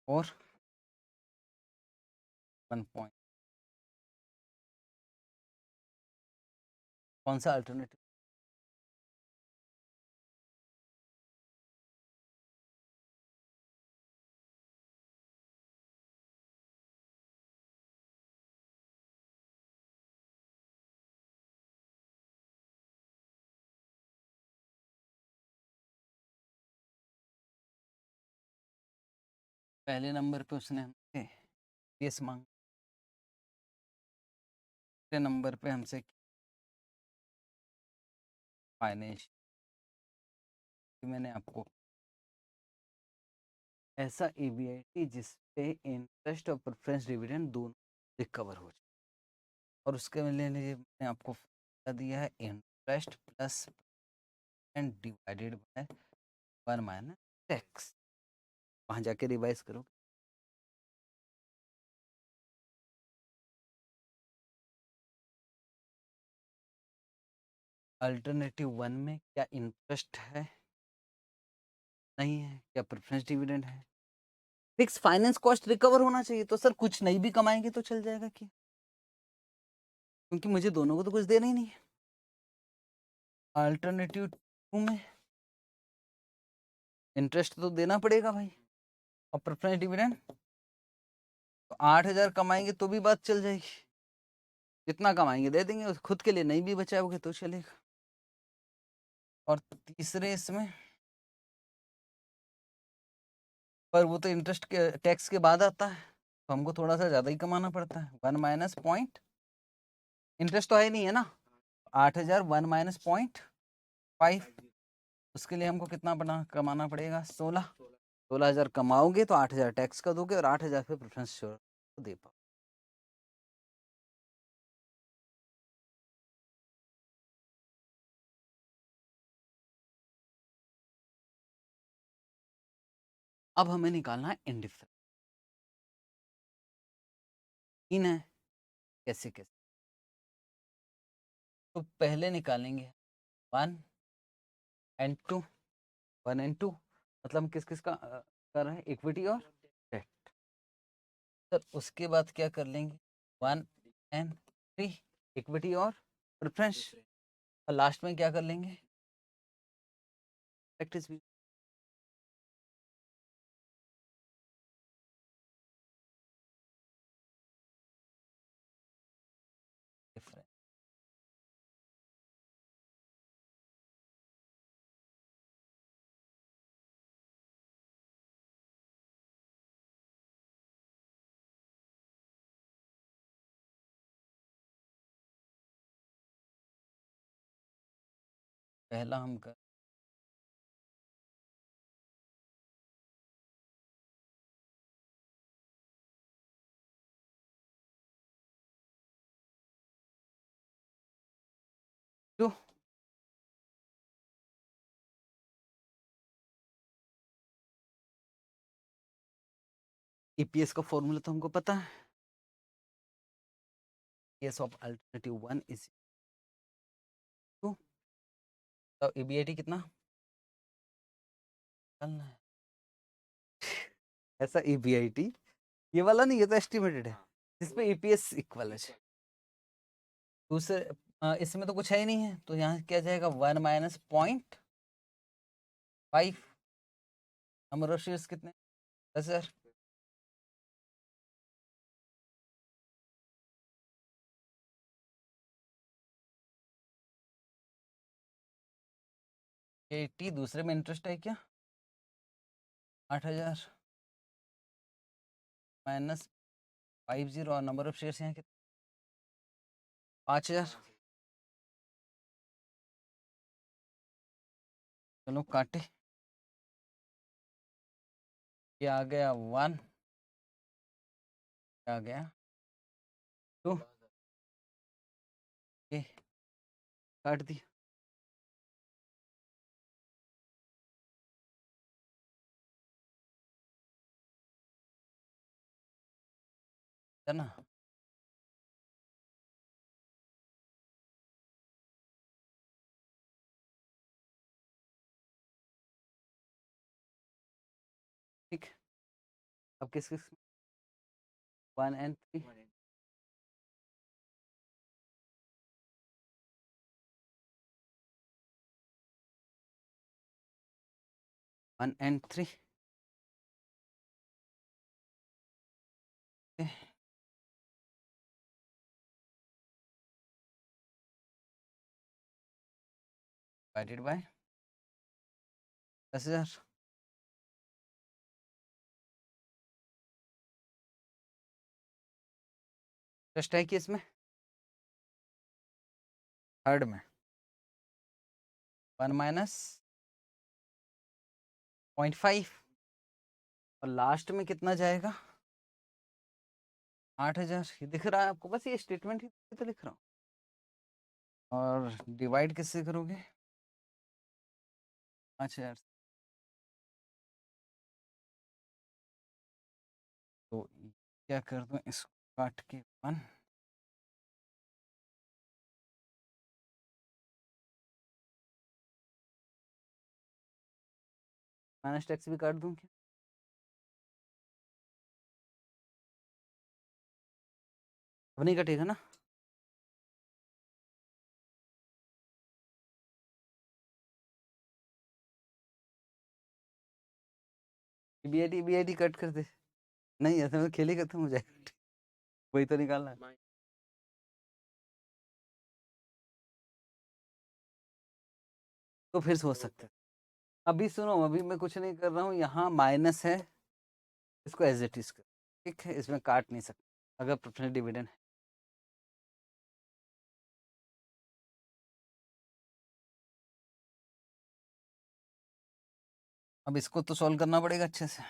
और 1 पॉइंट। कौन सा अल्टरनेटिव? पहले नंबर पे उसने हमसे केस मांग, दूसरे नंबर पे हमसे फाइनेंशियल। मैंने आपको ऐसा एबीआईटी जिसपे इंटरेस्ट और प्रेफरेंस डिविडेंड दोनों रिकवर हो जाए, और उसके लिए मैंने आपको दिया है interest plus and divided by 1 minus tax. वहां जाके रिवाइज करो। अल्टरनेटिव 1 में क्या इंटरेस्ट है? नहीं है। क्या प्रेफरेंस डिविडेंड है? फिक्स फाइनेंस कॉस्ट रिकवर होना चाहिए। तो सर कुछ नहीं भी कमाएंगे तो चल जाएगा क्या? क्योंकि मुझे दोनों को तो कुछ देना ही नहीं है। अल्टरनेटिव 2 में इंटरेस्ट तो देना पड़ेगा भाई, और प्रेफरेंस डिविडेंड तो 8,000 कमाएंगे तो भी बात चल जाएगी। जितना कमाएंगे दे देंगे, खुद के लिए नहीं भी बचाओगे तो चलेगा। और तीसरे इसमें, पर वो तो इंटरेस्ट के टैक्स के बाद आता है, तो हमको थोड़ा सा ज्यादा ही कमाना पड़ता है। 1 माइनस पॉइंट, इंटरेस्ट तो है नहीं है ना, 8,000 1 माइनस 0.5, उसके लिए हमको कितना बना कमाना पड़ेगा? 16,000 कमाओगे तो 8,000 टैक्स का दोगे और 8,000 पे प्रेफरेंस दे पाओ। अब हमें निकालना है इंडिफरेंस। इन है कैसे कैसे, तो पहले निकालेंगे 1 एंड 2। 1 एंड 2 मतलब हम किस किस का कर रहे हैं? इक्विटी और डेट। सर उसके बाद क्या कर लेंगे? 1 एंड 3 इक्विटी और प्रेफरेंस, और लास्ट में क्या कर लेंगे? प्रैक्टिस भी। डिफरेंस पहला हम कर टू, ईपीएस का फॉर्मूला तो हमको पता है, EPS of alternative 1 is to, तो ईबीआईटी कितना निकालना है? ऐसा ईबीआईटी ये वाला नहीं, ये तो एस्टिमेटेड है, जिसपे ईपीएस इक्वल है। दूसरे इसमें तो कुछ है ही नहीं है, तो यहाँ क्या जाएगा 1 माइनस 0.5। नंबर ऑफ शेयर्स कितने? 10,000। एटी दूसरे में इंटरेस्ट है क्या? 8,000 माइनस 50 और नंबर ऑफ शेयर्स यहाँ कितने? 5,000। चलो काटे, ये आ गया 1, आ गया 2, ये काट दिया, है ना? ठीक, अब किस किस 1 and 3, 1 and 3 divided by 10,000। Interest है कि इसमें थर्ड में 1 माइनस 0.5, और लास्ट में कितना जाएगा? 8,000। ये दिख रहा है आपको? बस ये स्टेटमेंट ही तो लिख रहा हूँ। और डिवाइड किससे करोगे? 5,000। तो क्या कर दूं, इसको काट के 1, माइनस टैक्स भी काट दूं क्या? अब नहीं कटेगा ना? बीआईडी बीआईडी कट कर दे। नहीं ऐसे में खेल ही खत्म हो जाएगा। वही तो निकालना है। तो फिर सोच सकते हैं। अभी सुनो, अभी मैं कुछ नहीं कर रहा हूँ, यहाँ माइनस है, इसको एज इट इज कर, ठीक है? इसमें काट नहीं सकते अगर प्रेफरेंस डिविडेंड है। अब इसको तो सॉल्व करना पड़ेगा अच्छे से।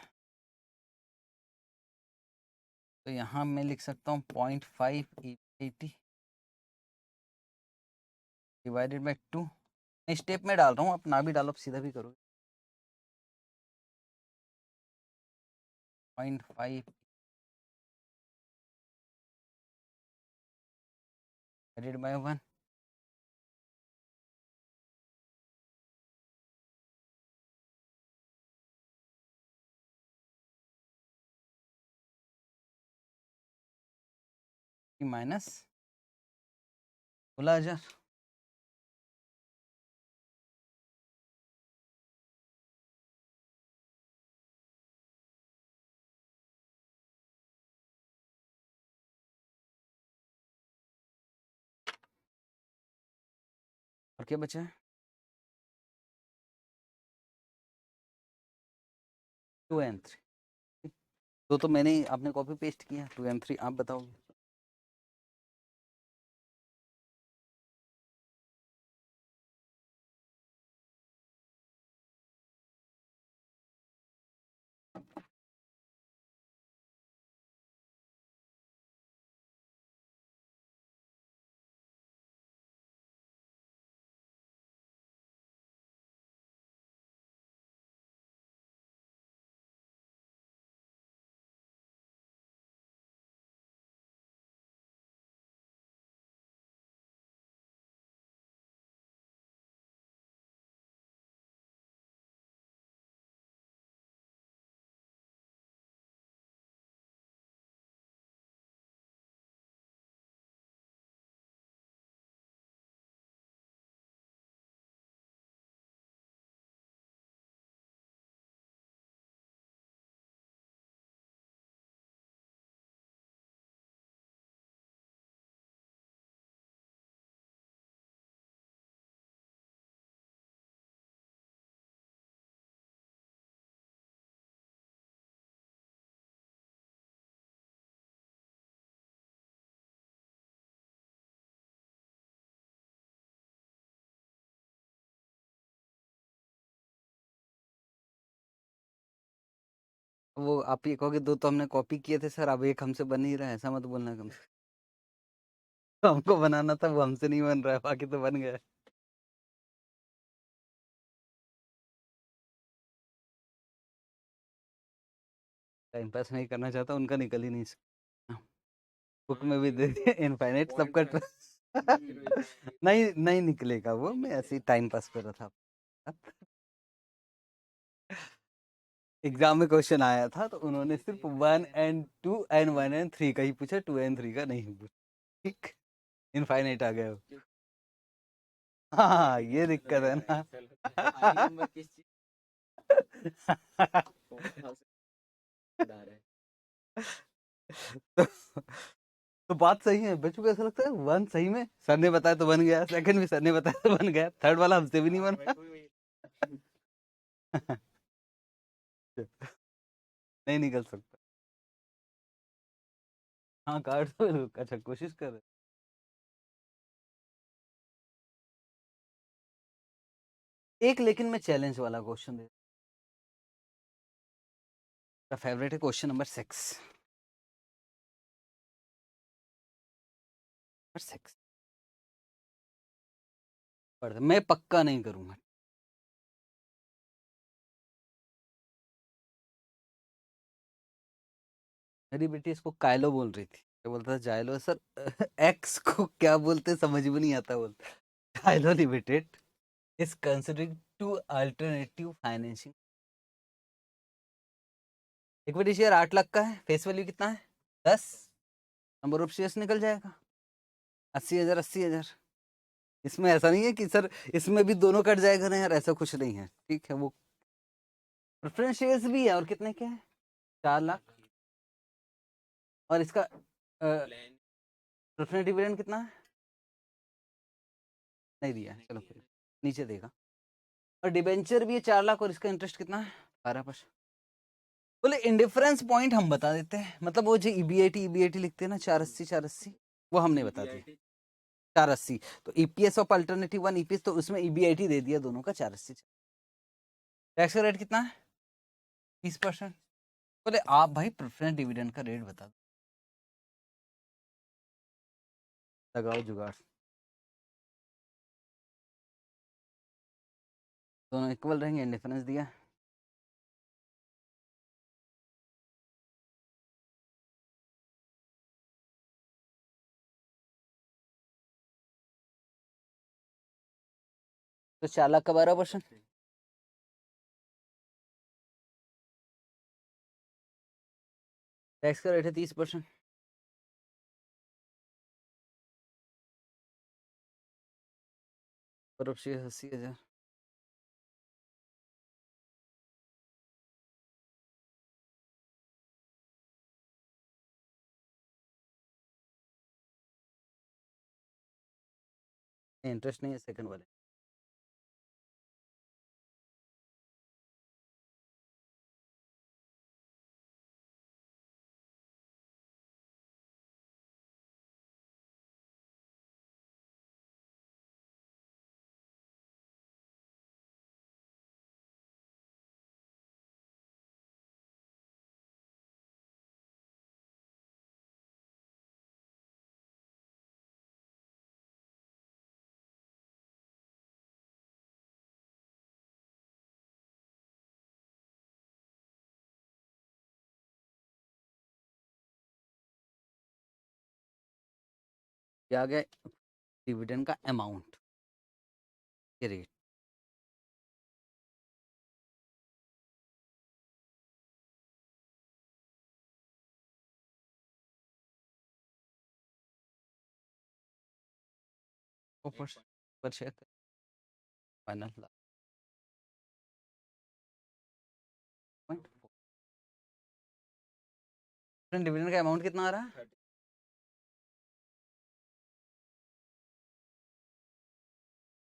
तो यहाँ मैं लिख सकता हूँ 0.5 80 डिवाइडेड बाई 2। मैं स्टेप में डाल रहा हूँ, आप ना भी डालो, सीधा भी करो। 0.5 डिवाइडेड बाई 1। माइनस 16,000। और क्या बचा है? 2 and 3। तो मैंने, आपने कॉपी पेस्ट किया। 2 and 3 आप बताओगे। वो आप ये कहोगे 2 तो हमने कॉपी किए थे सर, अब 1 हमसे बन ही रहा है, ऐसा मत बोलना कम से। तो हमको बनाना था, वो हमसे नहीं बन रहा है, बाकी तो बन गया। टाइम पास नहीं करना चाहता, उनका निकल ही नहीं सकता। बुक में भी दे दिया इनफाइनाइट सबका नहीं नहीं निकलेगा वो, मैं ऐसे ही टाइम पास कर रहा था। एग्जाम में क्वेश्चन आया था तो उन्होंने सिर्फ 1 एंड 2 एंड 1 एंड 3 का ही पूछा, 2 एंड 3 का नहीं पूछा। ठीक, इनफाइनाइट आ गया वो। हाँ ये दिक्कत है ना। तो, तो बात सही है बच्चों को, ऐसा लगता है 1 सही में सर ने बताया तो बन गया, सेकंड भी सर ने बताया तो बन गया, थर्ड वाला हमसे भी नहीं बना। नहीं निकल सकता। हाँ कार्ड तो अच्छा कोशिश कर रहे। एक लेकिन मैं चैलेंज वाला क्वेश्चन दे, फेवरेट है क्वेश्चन नंबर 6। नंबर 6 पढ़, मैं पक्का नहीं करूंगा। मेरी बेटी इसको कायलो बोल रही थी, तो बोलता था जायलो सर। एक्स को क्या बोलते समझ में नहीं आता, बोलता Kaylo limited is considering to alternative financing. Equity share 8 lakh का है, फेस वैल्यू कितना है 10, नंबर ऑफ शेयर्स निकल जाएगा 80,000 80,000। इसमें ऐसा नहीं है कि सर इसमें भी दोनों कट जाएगा ना यार, ऐसा कुछ नहीं है, ठीक है। वो प्रेफरेंस शेयर्स भी है, और कितने के हैं 4 लाख। और इसका प्रेफरेंस डिविडेंड कितना है, नहीं दिया है, चलो फिर नीचे देगा। और डिबेंचर भी है 4 लाख, और इसका इंटरेस्ट कितना है 12%। बोले इंडिफरेंस पॉइंट हम बता देते हैं, मतलब वो जो ईबीआईटी लिखते हैं ना 480 480, वो हमने बता दिया 480। तो ईपीएस ऑफ अल्टरनेटिव 1 ईपीएस, तो उसमें ईबीआईटी दे दिया दोनों का 480। टैक्स का रेट कितना है 30%। बोले आप भाई प्रेफरेंस डिविडेंड का रेट बता दो, लगाओ जुगाड़। दोनों इक्वल रहेंगे, इंडिफरेंस दिया। तो 4 लाख का 12%, टैक्स का रेट है 30%, और 80,000। इंटरेस्ट नहीं है सेकंड वाले। ये आ गया डिविडेंड का अमाउंट, ये रेट। पर शेयर फाइनल डिविडेंड का अमाउंट कितना आ रहा है,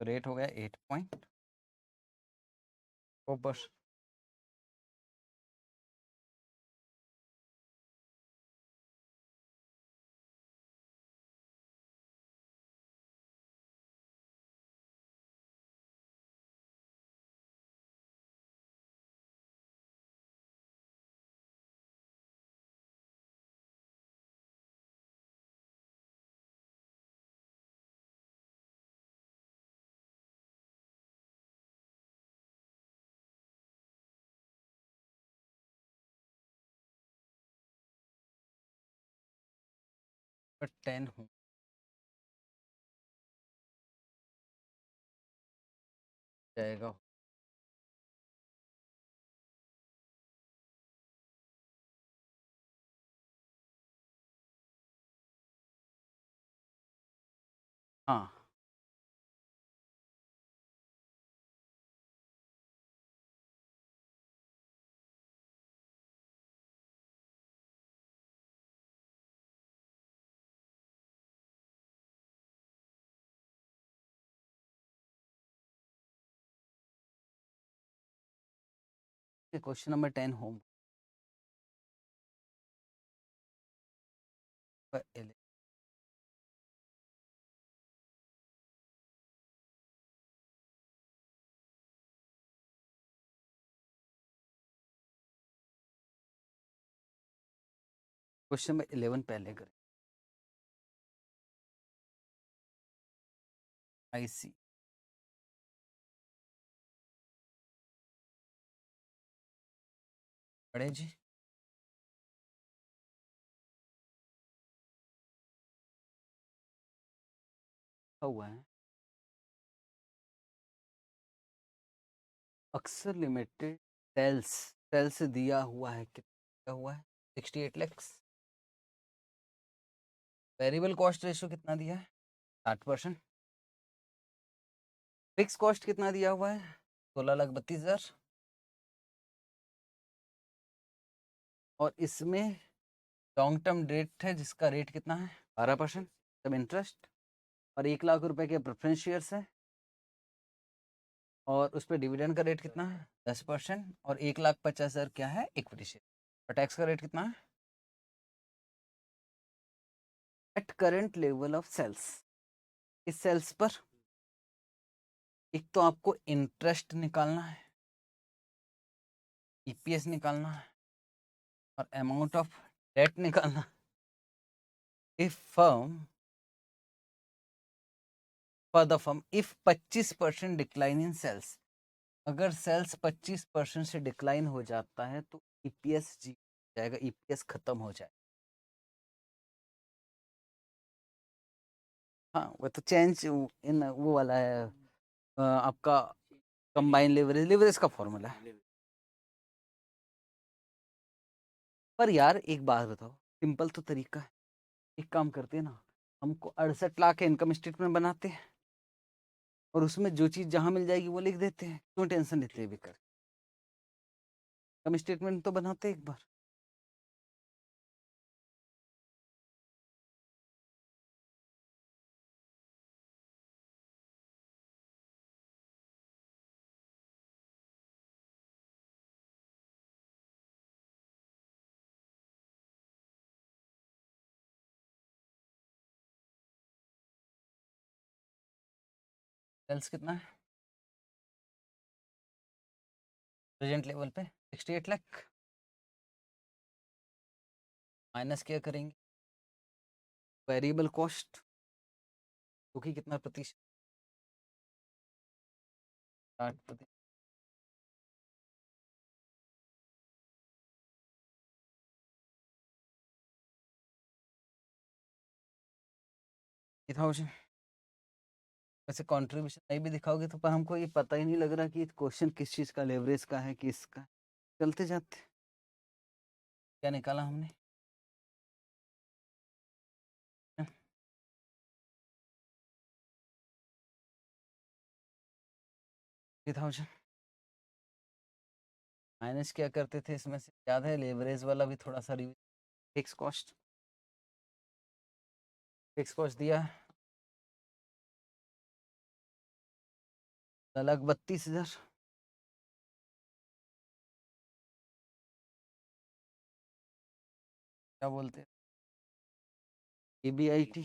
रेट हो गया 8.4%। पर 10 हो जाएगा। हाँ, क्वेश्चन नंबर 10 होम पर 11। क्वेश्चन नंबर 11 पहले करें। आई सी। पढ़े जी। हुआ है अक्सर लिमिटेड सेल्स, सेल्स दिया हुआ है, कितना हुआ है 68 लैक्स। वेरिएबल कॉस्ट रेशियो कितना दिया है 60%। फिक्स कॉस्ट कितना दिया हुआ है 16,32,000। और इसमें लॉन्ग टर्म डेट है जिसका रेट कितना है 12% सब इंटरेस्ट। और 1 लाख रुपए के प्रेफरेंस शेयर्स है और उस पर डिविडेंड का रेट कितना है 10%। और 1,50,000 क्या है इक्विटी शेयर। और टैक्स का रेट कितना है at current level of sales. इस सेल्स पर एक तो आपको इंटरेस्ट निकालना है, ईपीएस निकालना है और अमाउंट ऑफ डेट निकालना। If firm for the firm if 25% decline in sales, अगर सेल्स 25% से डिक्लाइन हो जाता है तो ईपीएस जी जाएगा, ईपीएस खत्म हो जाए। हाँ वो तो चेंज इन वो वाला है आपका कंबाइन लेवरेज, लेवरेज का फॉर्मूला है। पर यार एक बात बताओ, सिंपल तो तरीका है। एक काम करते हैं ना, हमको 68 लाख इनकम स्टेटमेंट बनाते हैं और उसमें जो चीज जहां मिल जाएगी वो लिख देते हैं, क्यों टेंशन लेते हैं बेकार। इनकम स्टेटमेंट तो बनाते हैं एक बार। सेल्स कितना है प्रेजेंट लेवल पे 68 लाख, माइनस क्या करेंगे वेरिएबल कॉस्ट क्योंकि कितना प्रतिशत 60%। वैसे कंट्रीब्यूशन नहीं भी दिखाओगे तो पर हमको ये पता ही नहीं लग रहा कि क्वेश्चन किस चीज का, लेवरेज का है किसका। चलते जाते क्या निकाला हमने 3000 माइनस क्या करते थे इसमें से याद है, लेवरेज वाला भी थोड़ा सा review. Fix cost, fix cost दिया अलग 32,000। क्या बोलते EBIT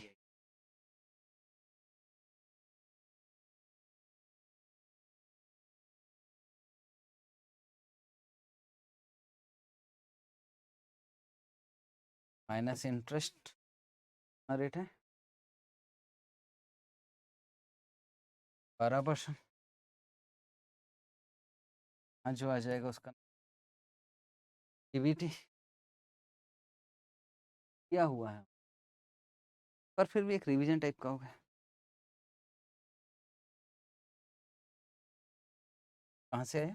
माइनस इंटरेस्ट रेट है 12%। हाँ जो आ जाएगा उसका EBT क्या हुआ है पर फिर भी एक रिवीजन टाइप का हो गया। कहाँ से आया?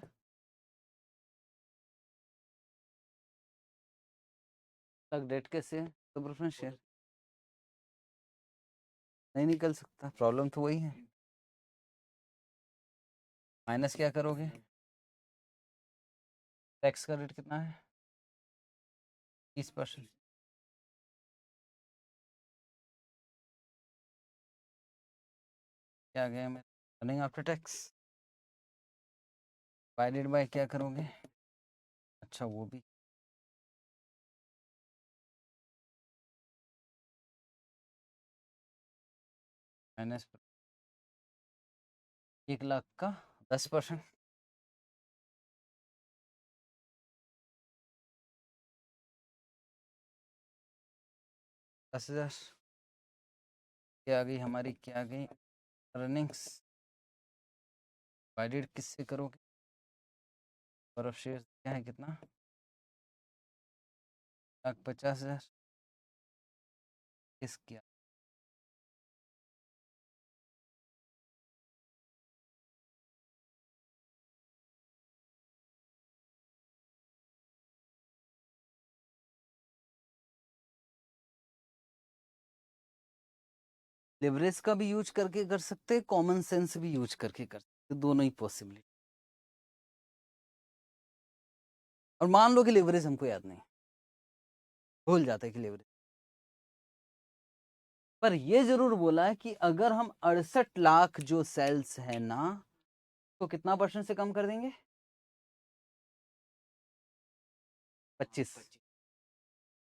तक डेट कैसे है? तो प्रेफरेंस शेयर नहीं निकल सकता, प्रॉब्लम तो वही है। माइनस क्या करोगे? टैक्स का रेट कितना है? 30%। क्या गया मैं running after tax divided by क्या करोगे? अच्छा वो भी माइनस 1 लाख का 10%। 10,000 क्या आ गई हमारी, क्या आ गई अर्निंग्स डिवाइडेड किससे करोगे? और ऑफ शेयर क्या है कितना? 1,50,000 किस किया? लिवरेज का भी यूज करके कर सकते हैं, कॉमन सेंस भी यूज करके कर सकते, दोनों ही पॉसिबिलिटी। और मान लो कि लिवरेज हमको याद नहीं, भूल जाते हैं कि लिवरेज, पर ये जरूर बोला है कि अगर हम 68 लाख जो सेल्स है ना, तो कितना परसेंट से कम कर देंगे? 25।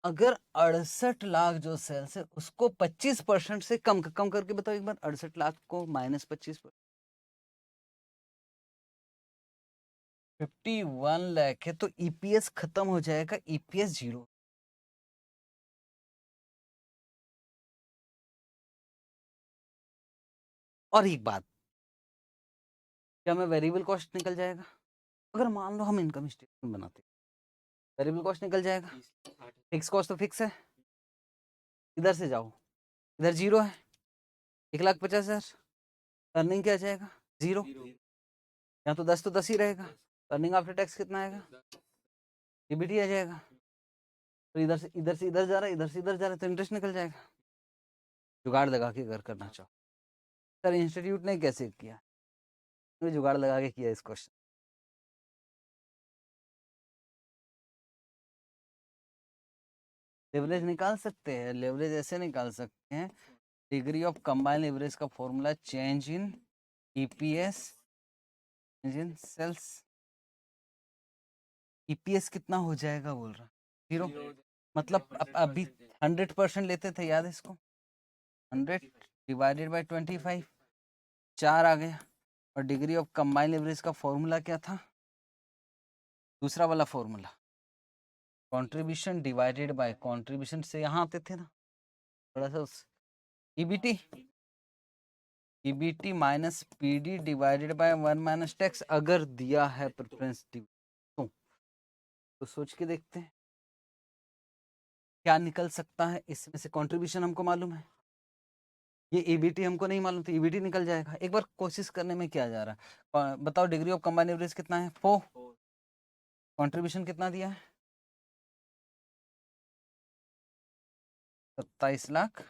अगर 68 लाख जो सेल्स है उसको 25% से कम करके बताओ एक बार, 68 लाख को -25, 51 लाख है, तो ईपीएस खत्म हो जाएगा, ईपीएस 0। और एक बात, क्या मैं वेरिएबल कॉस्ट निकल जाएगा? अगर मान लो हम इनकम स्टेटमेंट बनाते, वेरिएबल कॉस्ट निकल जाएगा, फिक्स कॉस्ट तो फिक्स है, इधर से जाओ, इधर 0 है, 1,50,000, अर्निंग क्या जाएगा? 0। यहाँ तो 10 तो 10 ही रहेगा, अर्निंग आफ्टर टैक्स कितना आएगा? ईबीटी आ जाएगा। तो इधर से इधर से इधर जा रहा है, इधर से इधर जा रहा है, तो इंटरेस्ट निकल जाएगा। जुगाड़ लगा के अगर करना चाहो सर, इंस्टीट्यूट ने कैसे किया? जुगाड़ लगा के किया इस क्वेश्चन। लेवरेज निकाल सकते हैं, लेवरेज ऐसे निकाल सकते हैं, डिग्री ऑफ कंबाइंड लेवरेज का formula change in EPS, change in sales. EPS कितना हो जाएगा बोल रहा? 0। मतलब अभी 100% लेते थे, याद है इसको? 100 डिवाइडेड बाय 25, 4 आ गया। और डिग्री ऑफ कंबाइंड लेवरेज का फॉर्मूला क्या था? दूसरा वाला formula, contribution divided by, contribution से यहाँ आते थे ना थोड़ा सा, उस EBT, EBT minus PD divided by 1 minus tax, अगर दिया है प्रेफरेंस तो सोच के देखते हैं क्या निकल सकता है इसमें से। कंट्रीब्यूशन हमको मालूम है, ये ईबीटी हमको नहीं मालूम, तो ईबीटी निकल जाएगा। एक बार कोशिश करने में क्या जा रहा है, बताओ डिग्री ऑफ कंबाइंड एवरेज कितना है? 4। कंट्रीब्यूशन कितना दिया है? 27 लाख।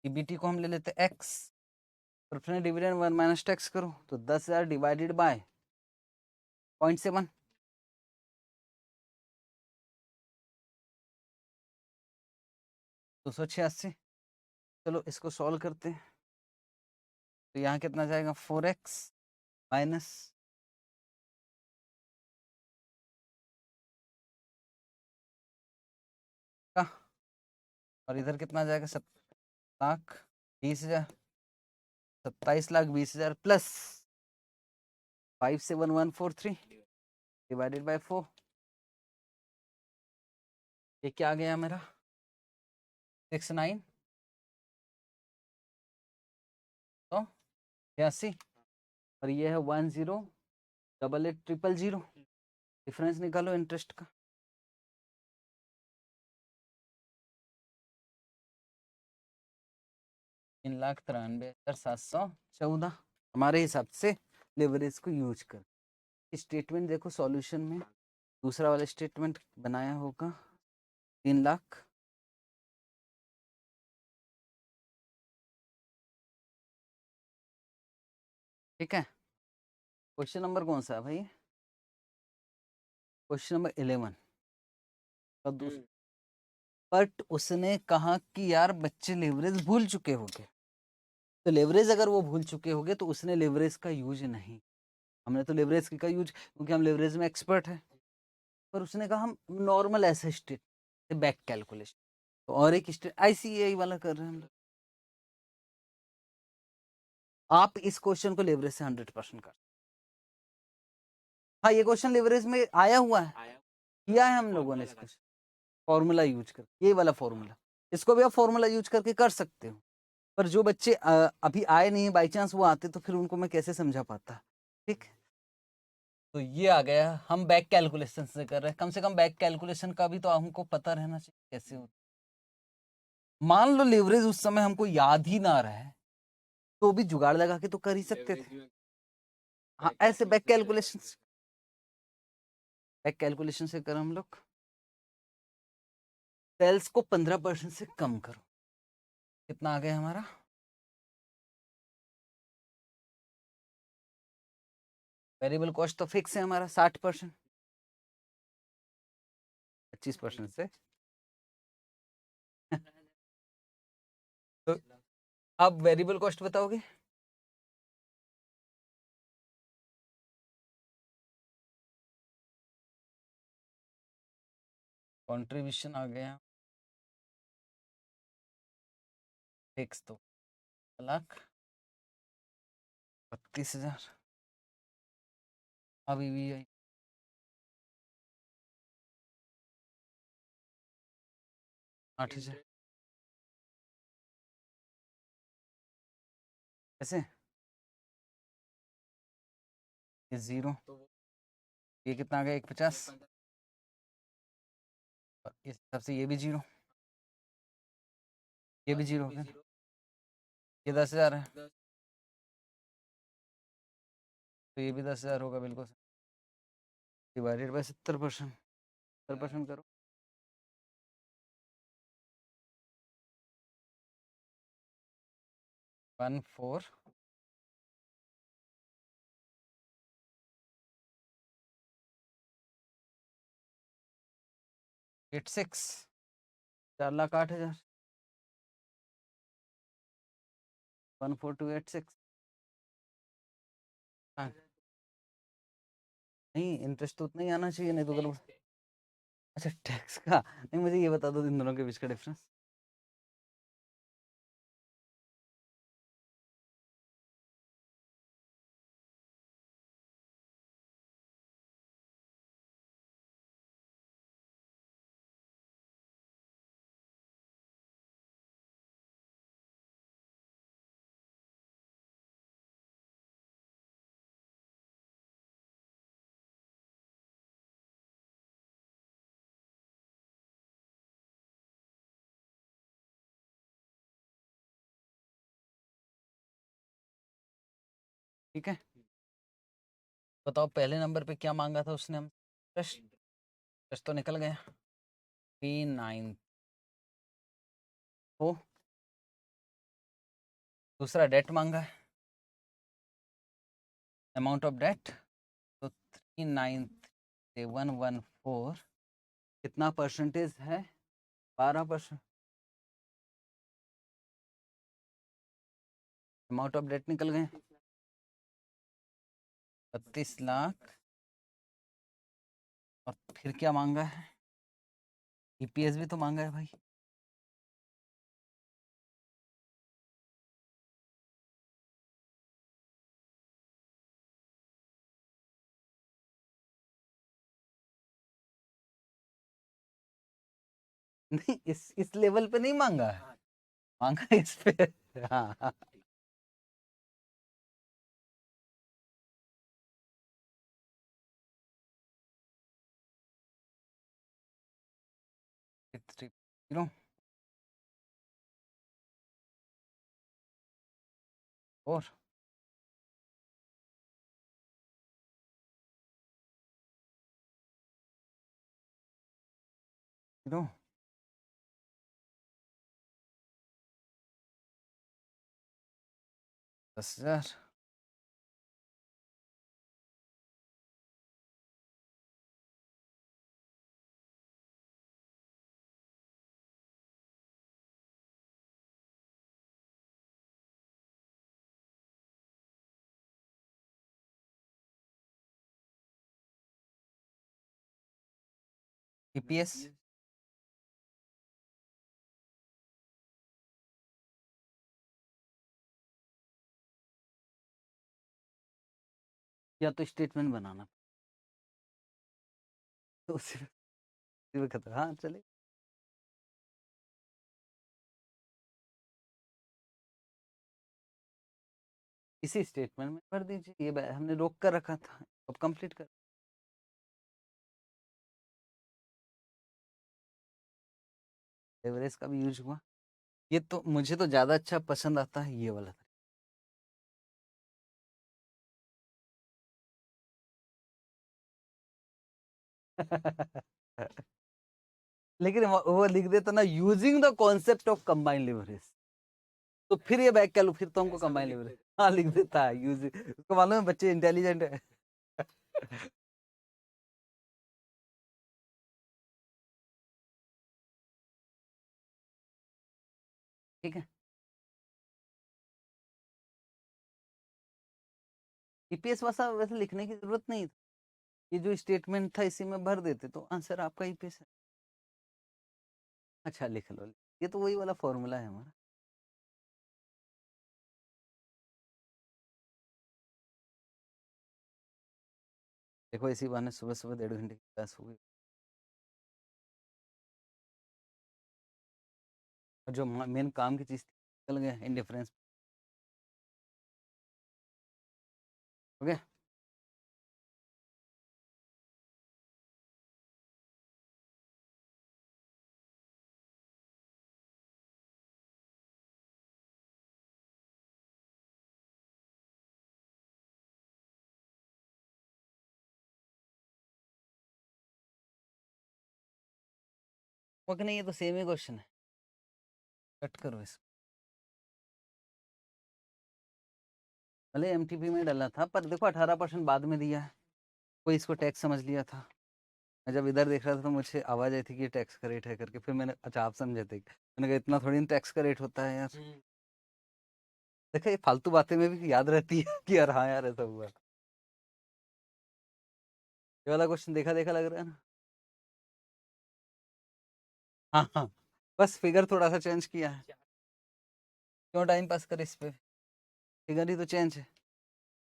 ईबीटी को हम ले लेते x, preference dividend 1 minus tax करो, तो 10,000 डिवाइडेड बाय 0.7, तो 286। चलो इसको सॉल्व करते हैं, तो यहाँ कितना जाएगा? 4x माइनस का, और इधर कितना जाएगा? 7,20,000, 27,20,000 प्लस 57143 डिवाइडेड बाय 4। ये क्या आ गया मेरा? 69 तो 86, और ये है 10,88,000। डिफरेंस निकालो इंटरेस्ट का। 3,93,714 हमारे हिसाब से लेवरेज को यूज कर। स्टेटमेंट देखो सॉल्यूशन में दूसरा वाला स्टेटमेंट बनाया होगा 3 लाख, ठीक है। क्वेश्चन नंबर कौन सा है भाई? Question number 11। बट उसने कहा कि यार बच्चे लेवरेज भूल चुके होंगे, तो लेवरेज अगर वो भूल चुके होंगे तो उसने लेवरेज का यूज नहीं, हमने तो लेवरेज का यूज क्योंकि हम लेवरेज में एक्सपर्ट है, पर उसने कहा हम नॉर्मल ऐसे स्टेट बैक कैलकुलेशन, तो और एक स्टेट आईसीएआई वाला कर रहे हैं हम लोग। आप इस क्वेश्चन को लेवरेज से 100% कर, हाँ ये क्वेश्चन लेवरेज में आया हुआ है, किया है हम लोगों ने इसको फॉर्मूला यूज कर, ये वाला फॉर्मूला, इसको भी आप फॉर्मूला यूज करके कर सकते हो। पर जो बच्चे अभी आए नहीं, बाई चांस वो आते तो फिर उनको मैं कैसे समझा पाता, ठीक। तो ये आ गया, हम बैक कैलकुलेशन से कर रहे हैं, कम से कम बैक कैलकुलेशन का भी तो हमको पता रहना चाहिए कैसे होता। मान लो लेवरेज उस समय हमको याद ही ना रहे, तो भी जुगाड़ लगा के तो कर ही सकते थे। हाँ ऐसे बैक कैलकुलेशन से कर हम लोग, सेल्स को 15% से कम करो, कितना आ गया हमारा? वेरिएबल कॉस्ट तो फिक्स है हमारा 60%, 25% से तो अब वेरिएबल कॉस्ट बताओगे? कंट्रीब्यूशन आ गया फिक्स, तो 1,32,000, अभी भी 8,000 ऐसे, ये 0, ये कितना आ गया 1,50, और इस हिसाब से ये भी 0, ये भी 0 हो गया, ये 10,000 है, तो ये भी 10,000 होगा बिल्कुल, डिवाइडेड बाय 70%, 70% करो, 1,486, 4,08,000, 1,4286, हाँ नहीं इंटरेस्ट तो उतना ही आना चाहिए, नहीं तो गलत। अच्छा टैक्स का नहीं, मुझे ये बता दो इन दोनों के बीच का डिफरेंस। ठीक है, बताओ पहले नंबर पे क्या मांगा था उसने हम, इंटरेस्ट तो निकल गया, P9 हो, दूसरा डेट मांगा है, अमाउंट ऑफ डेट, तो 3,97,114, कितना परसेंटेज है? 12%, अमाउंट ऑफ डेट निकल गए 32 लाख, और फिर क्या मांगा है? ईपीएस भी तो मांगा है भाई। नहीं इस लेवल पे नहीं मांगा है, मांगा है इस पे हाँ हाँ। It's 0, और नो 10,000 ईपीएस या तो स्टेटमेंट बनाना तो उसी में खतरा। हाँ चले इसी स्टेटमेंट में भर दीजिए, ये हमने रोक कर रखा था, अब कंप्लीट कर एवरेज का भी यूज हुआ। ये तो मुझे तो ज्यादा अच्छा पसंद आता है ये वाला लेकिन वो लिख देता ना using the concept of combined leverage, तो फिर ये बैक कर लो, फिर तो हमको कंबाइंड लिवरेज हाँ लिख देता है यूजिंग। उसको मालूम है बच्चे इंटेलिजेंट है। ठीक है ईपीएस वैसा वैसे लिखने की जरूरत नहीं थी, ये जो स्टेटमेंट था इसी में भर देते तो आंसर आपका ईपीएस है। अच्छा लिख लो, ये तो वही वाला फॉर्मूला है हमारा। देखो इसी बहाने सुबह सुबह 1.5 घंटे की क्लास हो गई, और जो मेन काम की चीज निकल गया इंडिफरेंस। ओके ओके नहीं ये तो सेम ही क्वेश्चन है, कट करो इस भले एमटीपी में डाला था पर देखो 18% बाद में दिया है, कोई इसको टैक्स समझ लिया था। मैं जब इधर देख रहा था तो मुझे आवाज आई थी कि टैक्स का रेट है करके, फिर मैंने अच्छा आप समझे थे, मैंने कहा इतना थोड़ी टैक्स का रेट होता है यार। देखा ये फालतू बातें में भी याद रहती है कि यार हाँ यार ऐसा हुआ। ये वाला क्वेश्चन देखा देखा लग रहा है ना। हाँ हाँ बस फिगर थोड़ा सा चेंज किया है, क्यों टाइम पास कर इस पे, फिगर ही तो चेंज है।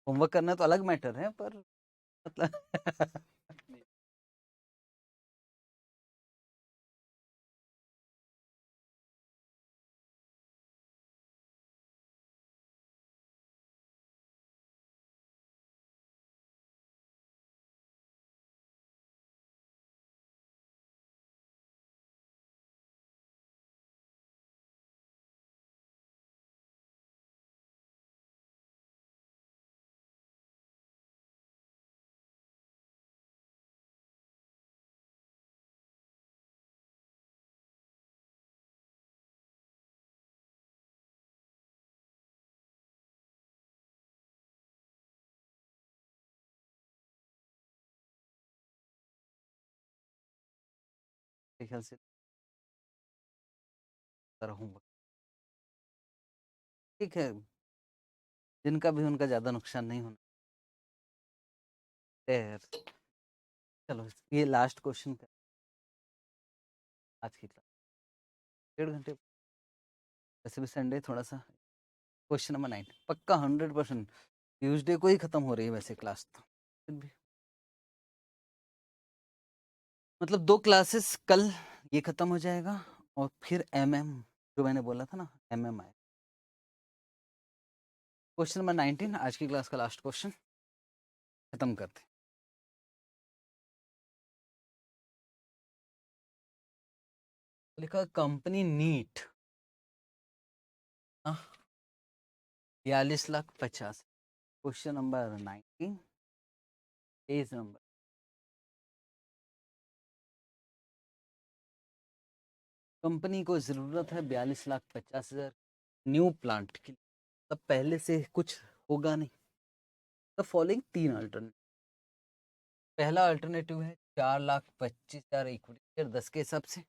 होमवर्क करना तो अलग मैटर है पर मतलब मेरे ख्याल से होमवर्क ठीक है, जिनका भी उनका ज्यादा नुकसान नहीं होना है। चलो ये लास्ट क्वेश्चन का आज की क्लास 1.5 घंटे, वैसे भी संडे थोड़ा सा। क्वेश्चन नंबर 9 पक्का 100% ट्यूसडे को ही खत्म हो रही है वैसे क्लास तो, फिर भी मतलब 2 क्लासेस कल ये खत्म हो जाएगा, और फिर एमएम जो मैंने बोला था ना एमएम आए। क्वेश्चन नंबर 19 आज की क्लास का लास्ट क्वेश्चन, खत्म करते हैं। लिखा कंपनी नीट, 42,50,000। Question number 19, page number. Company को जरूरत है 42,50,000 न्यू प्लांट की। तब पहले से कुछ होगा नहीं। The following 3 alternative. पहला अल्टरनेटिव है 4,25,000 इक्विटी शेयर 10 के हिसाब से।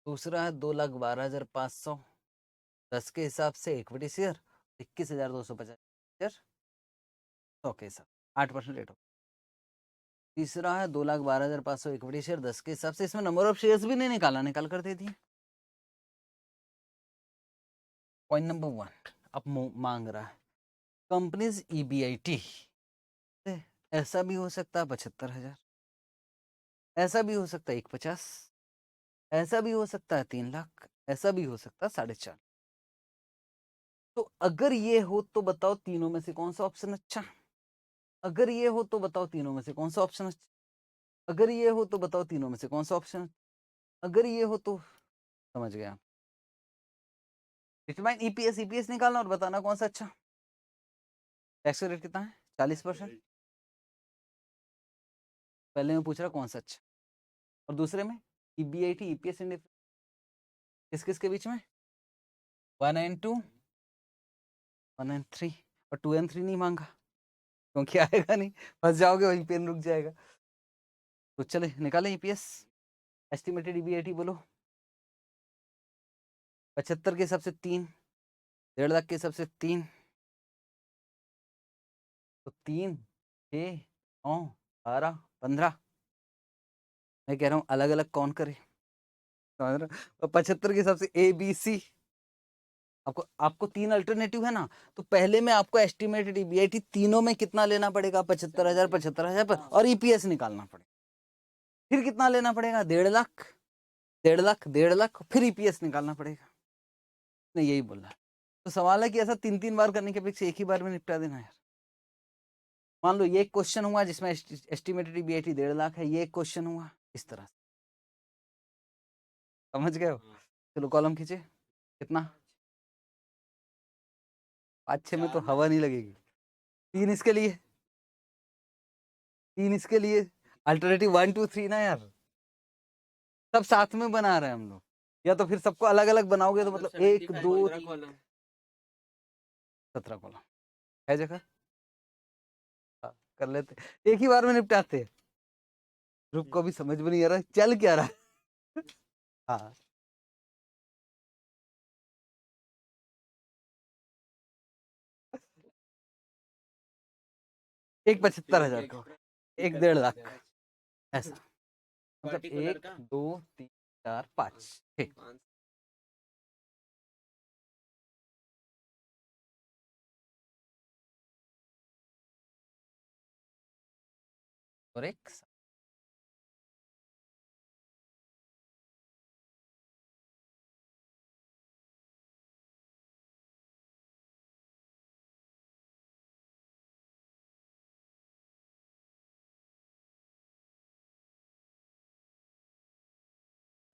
दूसरा है 2,12,500 10 के हिसाब से इक्विटी शेयर, 21,250 शेयर 100 के हिसाब, 8% रेट हो। तीसरा है 2,12,500 इक्विटी शेयर 10 के हिसाब से। इसमें नंबर ऑफ शेयर्स भी नहीं निकाला, निकाल कर दे दिए। पॉइंट नंबर 1 अब मांग रहा है कंपनीज EBIT। ऐसा भी हो सकता है 75,000, ऐसा भी हो सकता है 1,50,000, ऐसा भी हो सकता है 3 लाख, ऐसा भी हो सकता है 4.5। तो अगर ये हो तो बताओ तीनों में से कौन सा ऑप्शन अच्छा। अगर ये हो तो बताओ तीनों में से कौन सा ऑप्शन अच्छा। अगर ये हो तो बताओ तीनों में से कौन सा ऑप्शन। अगर ये हो तो समझ गया। डिटरमाइन ईपीएस निकालना और बताना कौन सा अच्छा। टैक्स रेट कितना है 40%। पहले में पूछ रहा कौन सा अच्छा, और दूसरे में EBIT EPS एंड किस किस के बीच में 1 and 2, 1 and 3, और 2 and 3 नहीं मांगा क्योंकि आएगा नहीं, फंस जाओगे वहीं पेन रुक जाएगा। तो चले निकाले EPS। एस्टिमेटेड EBIT बोलो। 75 के हिसाब से 3, 1.5 लाख के हिसाब से 3, तो 3, 6, 9, 12, 15। मैं कह रहा हूँ अलग अलग कौन करे। 75 के हिसाब से ABC। आपको आपको 3 अल्टरनेटिव है ना, तो पहले में आपको एस्टिमेटेड EBIT तीनों में कितना लेना पड़ेगा 75,000 75,000 और EPS निकालना पड़ेगा। फिर कितना लेना पड़ेगा 1.5 लाख, 1.5 लाख, 1.5 लाख, फिर EPS निकालना पड़ेगा। नहीं यही बोल रहा है। तो सवाल है कि ऐसा 3-3 बार करने के अपेक्षा एक ही बार में निपटा देना यार। मान लो ये एक क्वेश्चन हुआ जिसमें एस्टिमेटेड EBIT 1.5 लाख है, ये एक क्वेश्चन हुआ इस तरह से। समझ गए हो। चलो कॉलम खींचे। कितना 5-6 में तो हवा नहीं लगेगी। 3 इसके लिए, 3 इसके लिए, अल्टरनेटिव 1 2 3 ना यार, सब साथ में बना रहे हैं हम लोग। या तो फिर सबको अलग अलग बनाओगे तो मतलब 1 2 17 कॉलम है जगह। हाँ, कर लेते, एक ही बार में निपटाते। ग्रुप को भी समझ में नहीं आ रहा चल क्या रहा है। हाँ एक 75,000 का, एक 1.5 लाख, ऐसा मतलब 1 2 3 4 5 6। और एक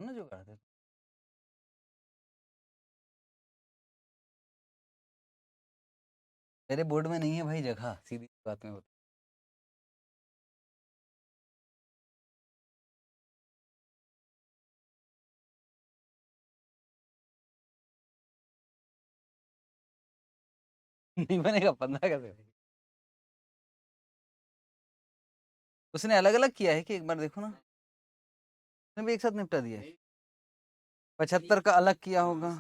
ना जो कर दे। मेरे बोर्ड में नहीं है भाई जगह, सीधी बात में बता। नहीं बनेगा 15 कैसे। उसने अलग अलग किया है कि एक बार देखो ना, उसने भी एक साथ निपटा दिया है। 75 का अलग किया होगा।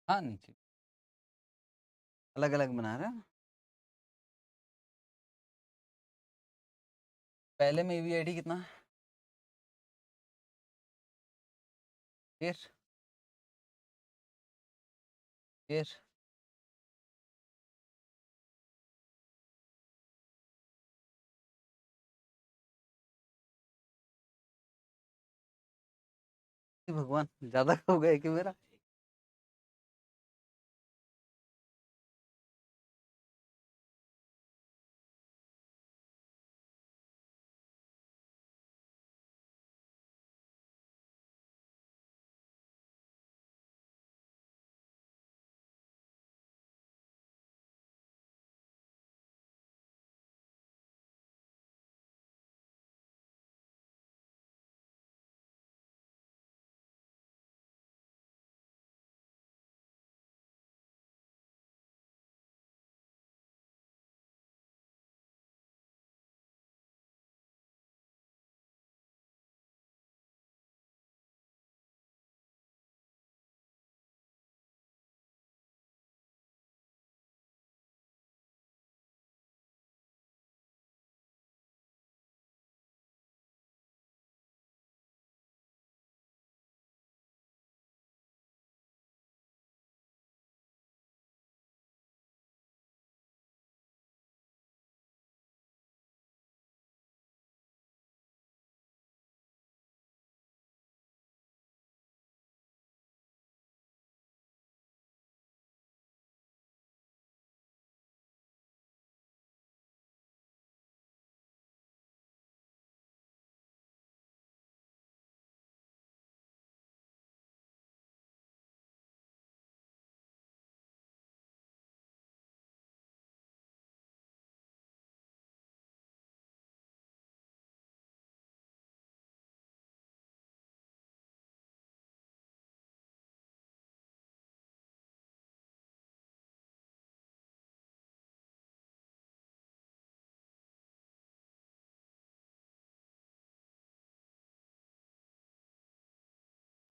हाँ नीचे अलग अलग बना रहा है। पहले में EBIT कितना है, फिर फिर भगवान, ज्यादा हो गया कि मेरा?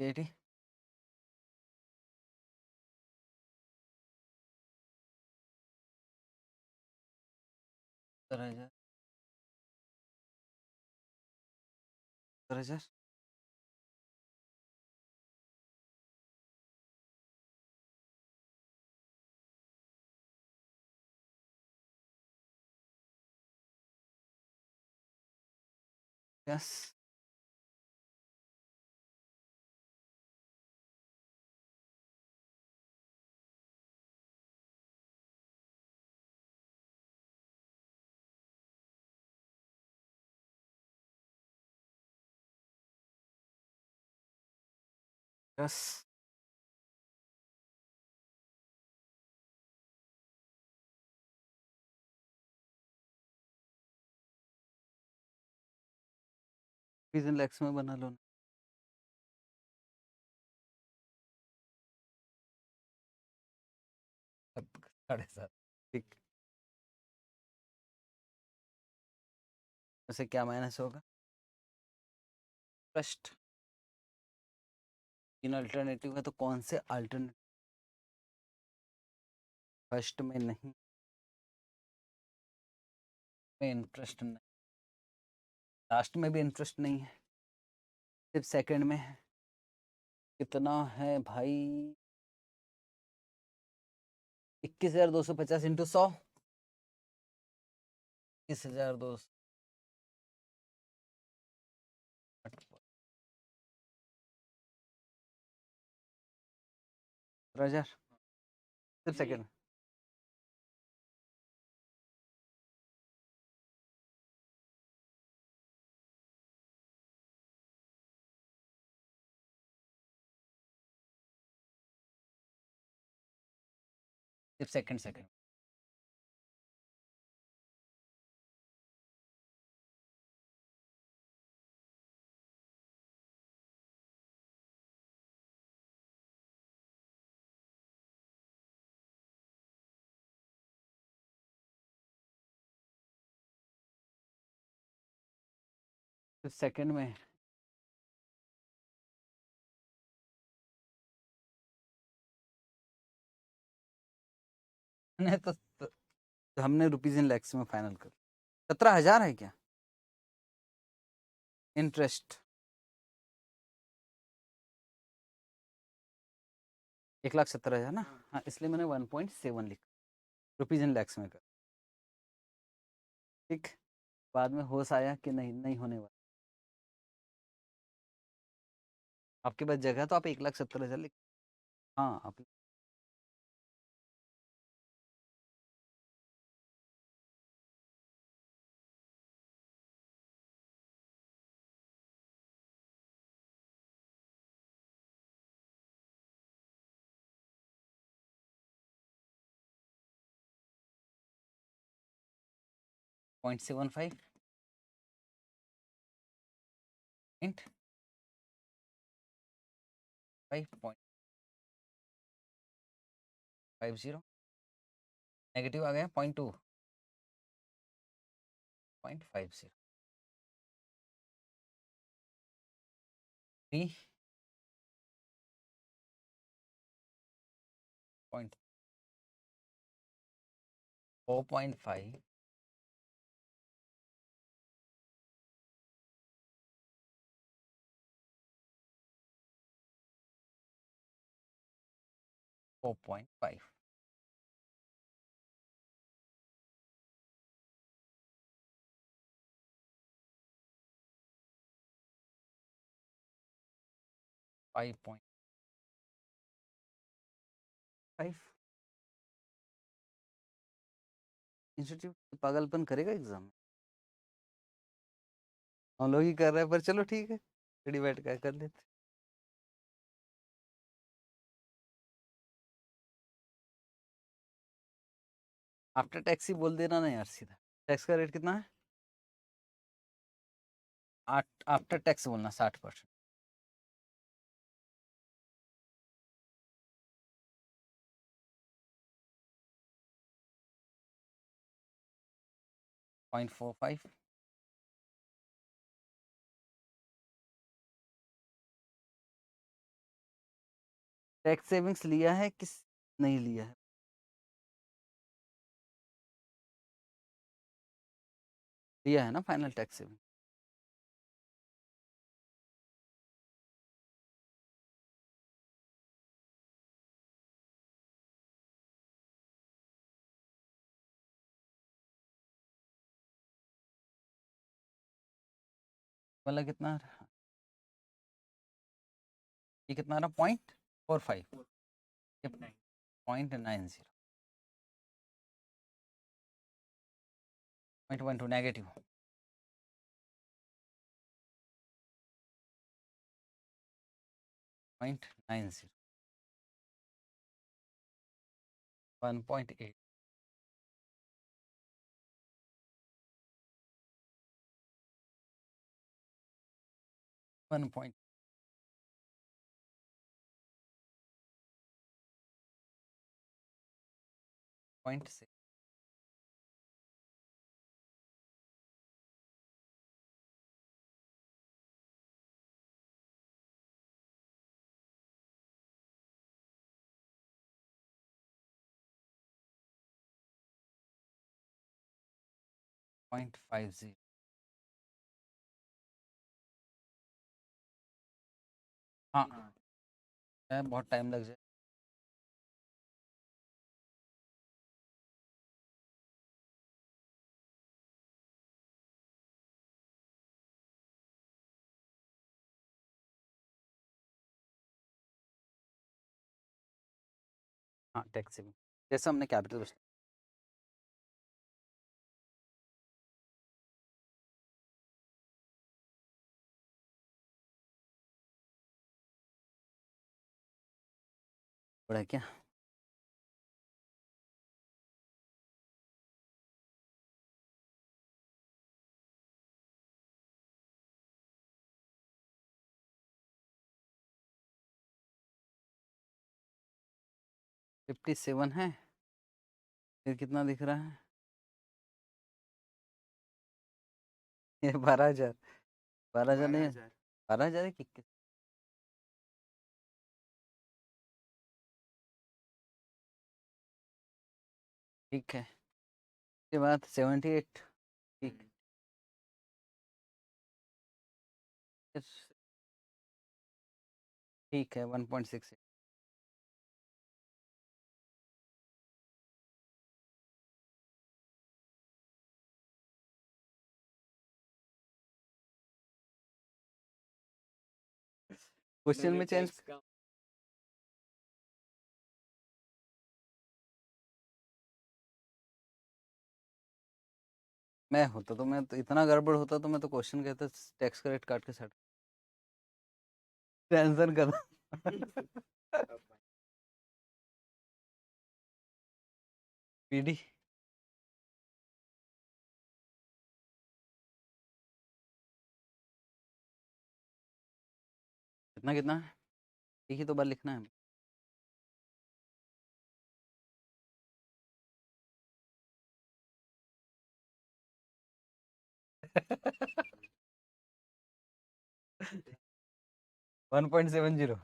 एटी। 70,000। 70,000। यस। यस। इन लैक्स में बना लो। 7.5। ठीक। उसे क्या माइनस होगा? फर्स्ट। तीन अल्टरनेटिव है तो कौन से अल्टरनेटिव? फर्स्ट में नहीं, में इंटरेस्ट नहीं, लास्ट में भी इंटरेस्ट नहीं है, सिर्फ सेकंड में है। कितना है भाई? 21,250 इंटू 100। 21,200। 17,000 सिर्फ सेकंड। सिर्फ सेकंड सेकंड। सिर्फ सेकंड में। नहीं तो हमने रुपीज इन लैक्स में फाइनल कर। 17,000 है क्या इंटरेस्ट? 1,70,000 ना। हाँ, इसलिए मैंने 1.7 लिखा, रुपीज इन लैक्स में कर। ठीक। बाद में होश आया कि नहीं नहीं होने वाला। आपके पास जगह है तो आप 1,70,000 लिख। हाँ आप 0.75 पॉइंट 5.50 नेगेटिव आ गया 0.2.50 3.4.5 4.5 5.5 इंस्टीट्यूट पागलपन करेगा एग्जाम में। हम लोग ही कर रहे हैं पर चलो ठीक है, खड़ी बैठ कर लेते। आफ्टर टैक्स ही बोल देना ना यार सीधा। टैक्स का रेट कितना है? 8, आफ्टर टैक्स बोलना 60%। 0.45 टैक्स सेविंग्स लिया है किस नहीं लिया है? लिया है ना फाइनल टैक्स सेविंग। वाला कितना आ रहा? ये कितना आ रहा? 0.45 0.90 0.12 नेगेटिव 0.90 1.8 1.6 0.50 हाँ बहुत टाइम लग जाए। हाँ टैक्स सेविंग जैसा हमने कैपिटल बढ़ा क्या? फिफ्टी सेवन है। फिर कितना दिख रहा है? ये 12,000। 12,000 नहीं, 12,000 है कि? ठीक है, उसके बाद 78। ठीक फिर ठीक है 1.6 क्वेश्चन में चेंज मैं होता तो मैं तो इतना गड़बड़ होता तो मैं तो क्वेश्चन कहता टैक्स का रेट काट के साथ टेंशन कर पीडी कितना कितना है एक ही तो बार लिखना है 1.70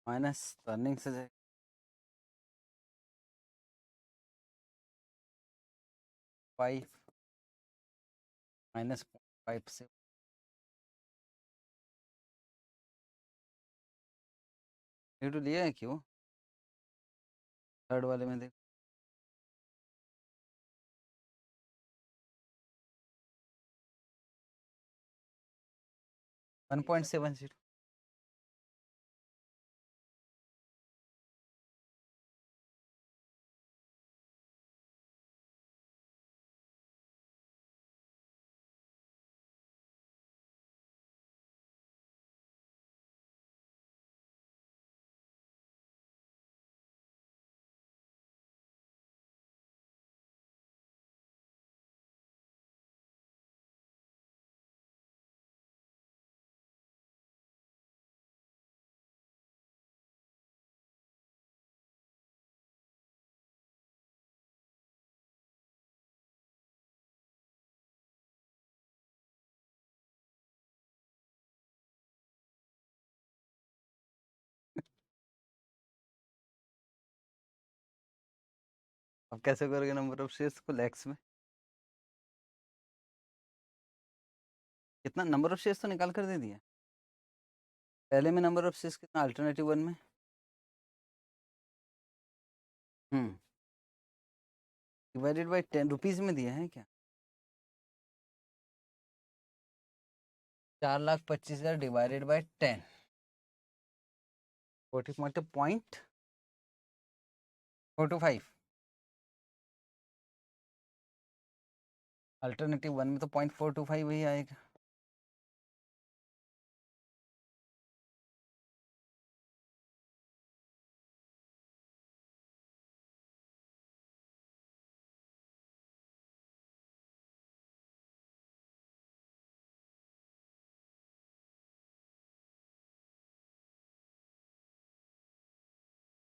माइनस रनिंग से जाए 5 -5 से ये तो लिया है क्यों थर्ड वाले में देख 1.70 अब कैसे करोगे नंबर ऑफ शेयर्स को लैक्स में कितना नंबर ऑफ शेयर्स तो निकाल कर दे दिया पहले में नंबर ऑफ शेयर्स कितना अल्टरनेटिव वन में डिवाइडेड बाई 10 रुपीज में दिया है क्या 4,25,000 डिवाइडेड बाई 10 40 मतलब 0.425 अल्टरनेटिव वन में तो 0.425 वही आएगा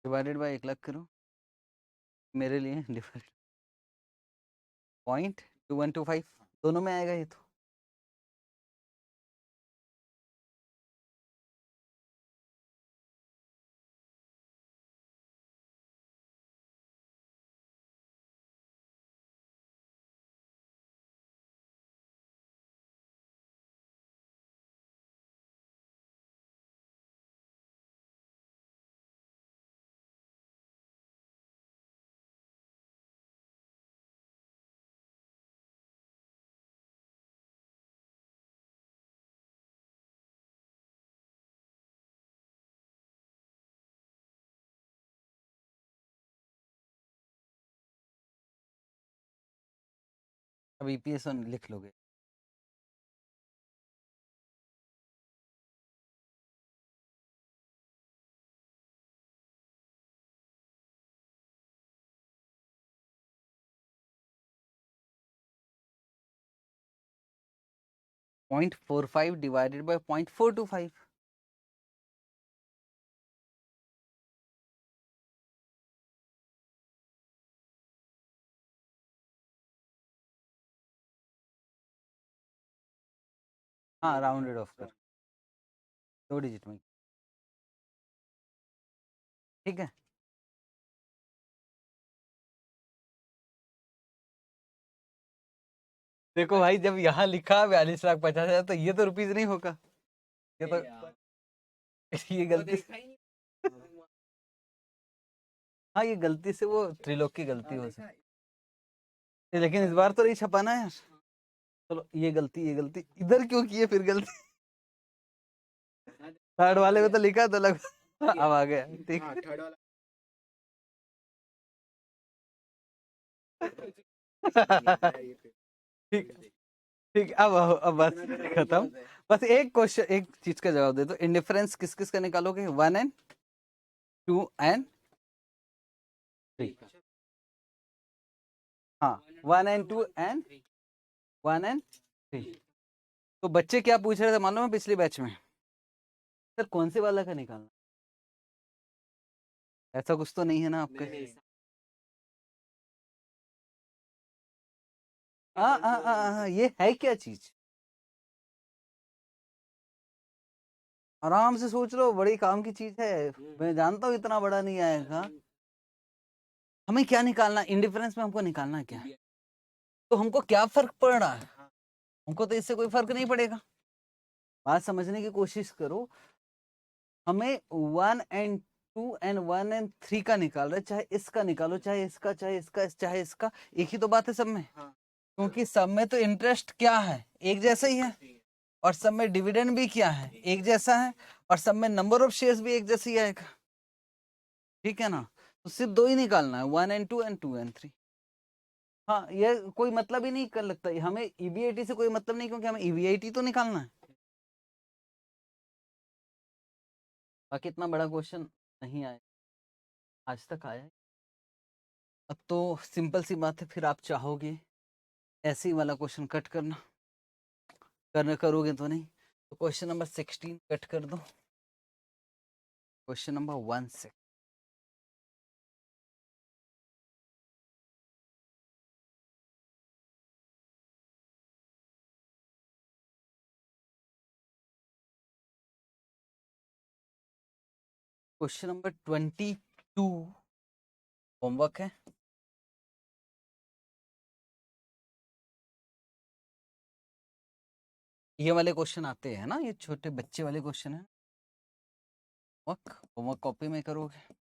डिवाइडेड बाई 1 लाख करो मेरे लिए डिवाइड 0.2125 दोनों में आएगा ये तो अब ईपीएस लिख लोगे 0.45 डिवाइडेड बाई 0.425 हाँ राउंडेड ऑफ कर 2 डिजिट में, ठीक है। देखो भाई, जब यहाँ लिखा 42,50,000 तो ये तो रुपीज नहीं होगा, ये तो ये गलती हाँ, ये गलती से वो त्रिलोक की गलती हो सकती है, लेकिन इस बार तो नहीं छपाना यार। चलो, ये गलती इधर क्यों की है फिर गलती? थर्ड वाले में तो लिखा तो लग अब आ गया, ठीक ठीक ठीक। अब बस खत्म। बस एक क्वेश्चन, एक चीज का जवाब दे दो, इंडिफरेंस किस किस का निकालोगे? 1 एंड 2 एंड 3। हाँ, 1 एंड 2 एंड 1 एंड 3। तो बच्चे क्या पूछ रहे थे मालूम है पिछली बैच में? सर कौन से वाला का निकालना? ऐसा कुछ तो नहीं है ना आपके? हाँ, ये है क्या चीज? आराम से सोच लो, बड़ी काम की चीज है। मैं जानता हूँ इतना बड़ा नहीं आएगा। हमें क्या निकालना? इंडिफरेंस में हमको निकालना क्या है? तो हमको क्या फर्क पड़ रहा है? हमको तो इससे कोई फर्क नहीं पड़ेगा। बात समझने की कोशिश करो। हमें 1 एंड 2 एंड 1 एंड 3 का निकाल रहे, चाहे इसका निकालो, चाहे इसका, चाहे इसका, चाहे इसका, एक ही तो बात है सब में। क्योंकि सब में तो इंटरेस्ट क्या है, एक जैसा ही है। और सब में डिविडेंड भी क्या है, एक जैसा है। और सब में नंबर ऑफ शेयर्स भी एक जैसी आएगा, ठीक है ना? तो सिर्फ 2 ही निकालना है, 1 एंड 2 एंड 2 एंड 3। हाँ, ये कोई मतलब ही नहीं कर लगता, हमें ईबीआईटी से कोई मतलब नहीं, क्योंकि हमें ईबीआईटी तो निकालना है। बाकी इतना बड़ा क्वेश्चन नहीं आया आज तक, आया है। अब तो सिंपल सी बात है, फिर आप चाहोगे ऐसे ही वाला क्वेश्चन कट करना, करोगे तो नहीं। तो क्वेश्चन नंबर 16 कट कर दो, क्वेश्चन नंबर 1 से। क्वेश्चन नंबर 22 होमवर्क है। ये वाले क्वेश्चन आते हैं ना, ये छोटे बच्चे वाले क्वेश्चन है। होमवर्क कॉपी में करोगे।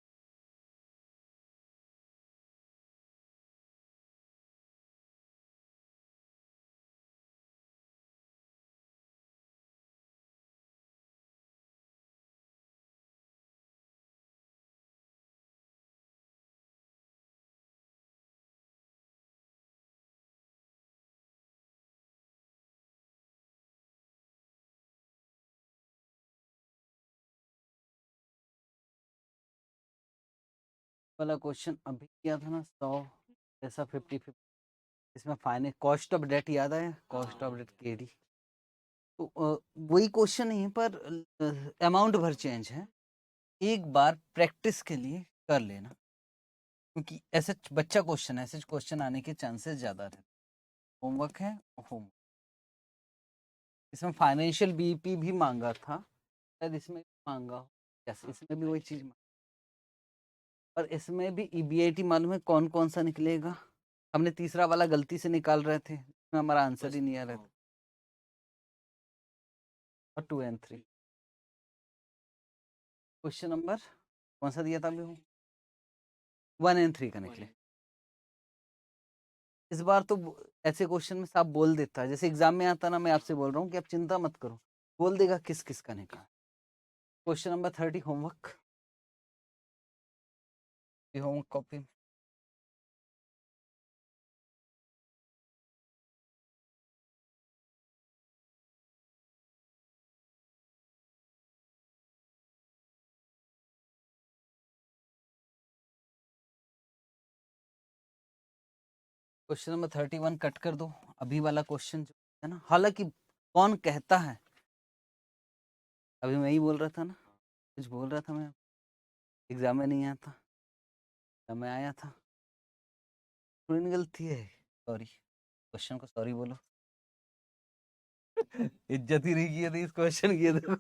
वाला क्वेश्चन अभी किया था ना, 100 ऐसा 50-50। इसमें फाइनेंस कॉस्ट ऑफ डेट याद आया, कॉस्ट ऑफ डेट केडी। तो वही क्वेश्चन नहीं है, पर अमाउंट भर चेंज है। एक बार प्रैक्टिस के लिए कर लेना, क्योंकि ऐसे बच्चा क्वेश्चन है, ऐसे क्वेश्चन आने के चांसेस ज्यादा रहते। होमवर्क है, होम इसमें फाइनेंशियल बीपी भी मांगा था, शायद इसमें भी मांगा हो। यस, इसमें भी वही चीज और इसमें भी ईबीआईटी मालूम है कौन कौन सा निकलेगा? हमने तीसरा वाला गलती से निकाल रहे थे, इसमें हमारा आंसर ही नहीं आ रहा था। और 2 एंड 3 क्वेश्चन नंबर कौन सा दिया था अभी? 1 एंड 3 का निकले। इस बार तो ऐसे क्वेश्चन में साहब बोल देता है, जैसे एग्जाम में आता ना, मैं आपसे बोल रहा हूँ कि आप चिंता मत करो, बोल देगा किस किस का निकाल। Question number 30 homework, homework copy. Question number 31 cut कर दो। अभी वाला क्वेश्चन जो है ना, हालांकि कौन कहता है, अभी मैं ही बोल रहा था ना, कुछ बोल रहा था मैं, एग्जाम में नहीं आया था, एग्जाम में आया था। थोड़ी गलती है, सॉरी, क्वेश्चन को सॉरी बोलो। इज्जत ही नहीं की थी इस क्वेश्चन की, देखो।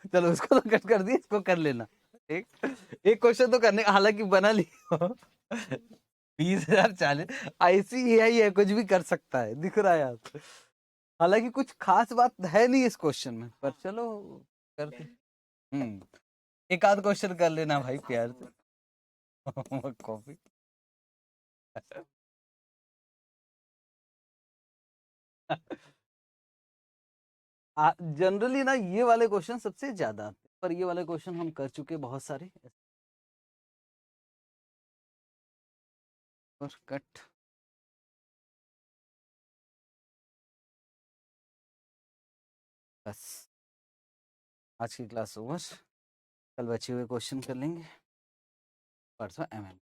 चलो उसको तो कट कर दिए, इसको कर लेना। एक एक क्वेश्चन तो करने, हालांकि बना लियो 20,000 40, ICAI है, कुछ भी कर सकता है, दिख रहा है आप। हालांकि कुछ खास बात है नहीं इस क्वेश्चन में, पर चलो करते। एक आध क्वेश्चन कर लेना भाई प्यार से। कॉपी। जनरली ना ये वाले क्वेश्चन सबसे ज्यादा आते हैं, पर ये वाले क्वेश्चन हम कर चुके बहुत सारे। और कट। बस आज की क्लास ओवर। कल बचे हुए क्वेश्चन कर लेंगे, परसों MM।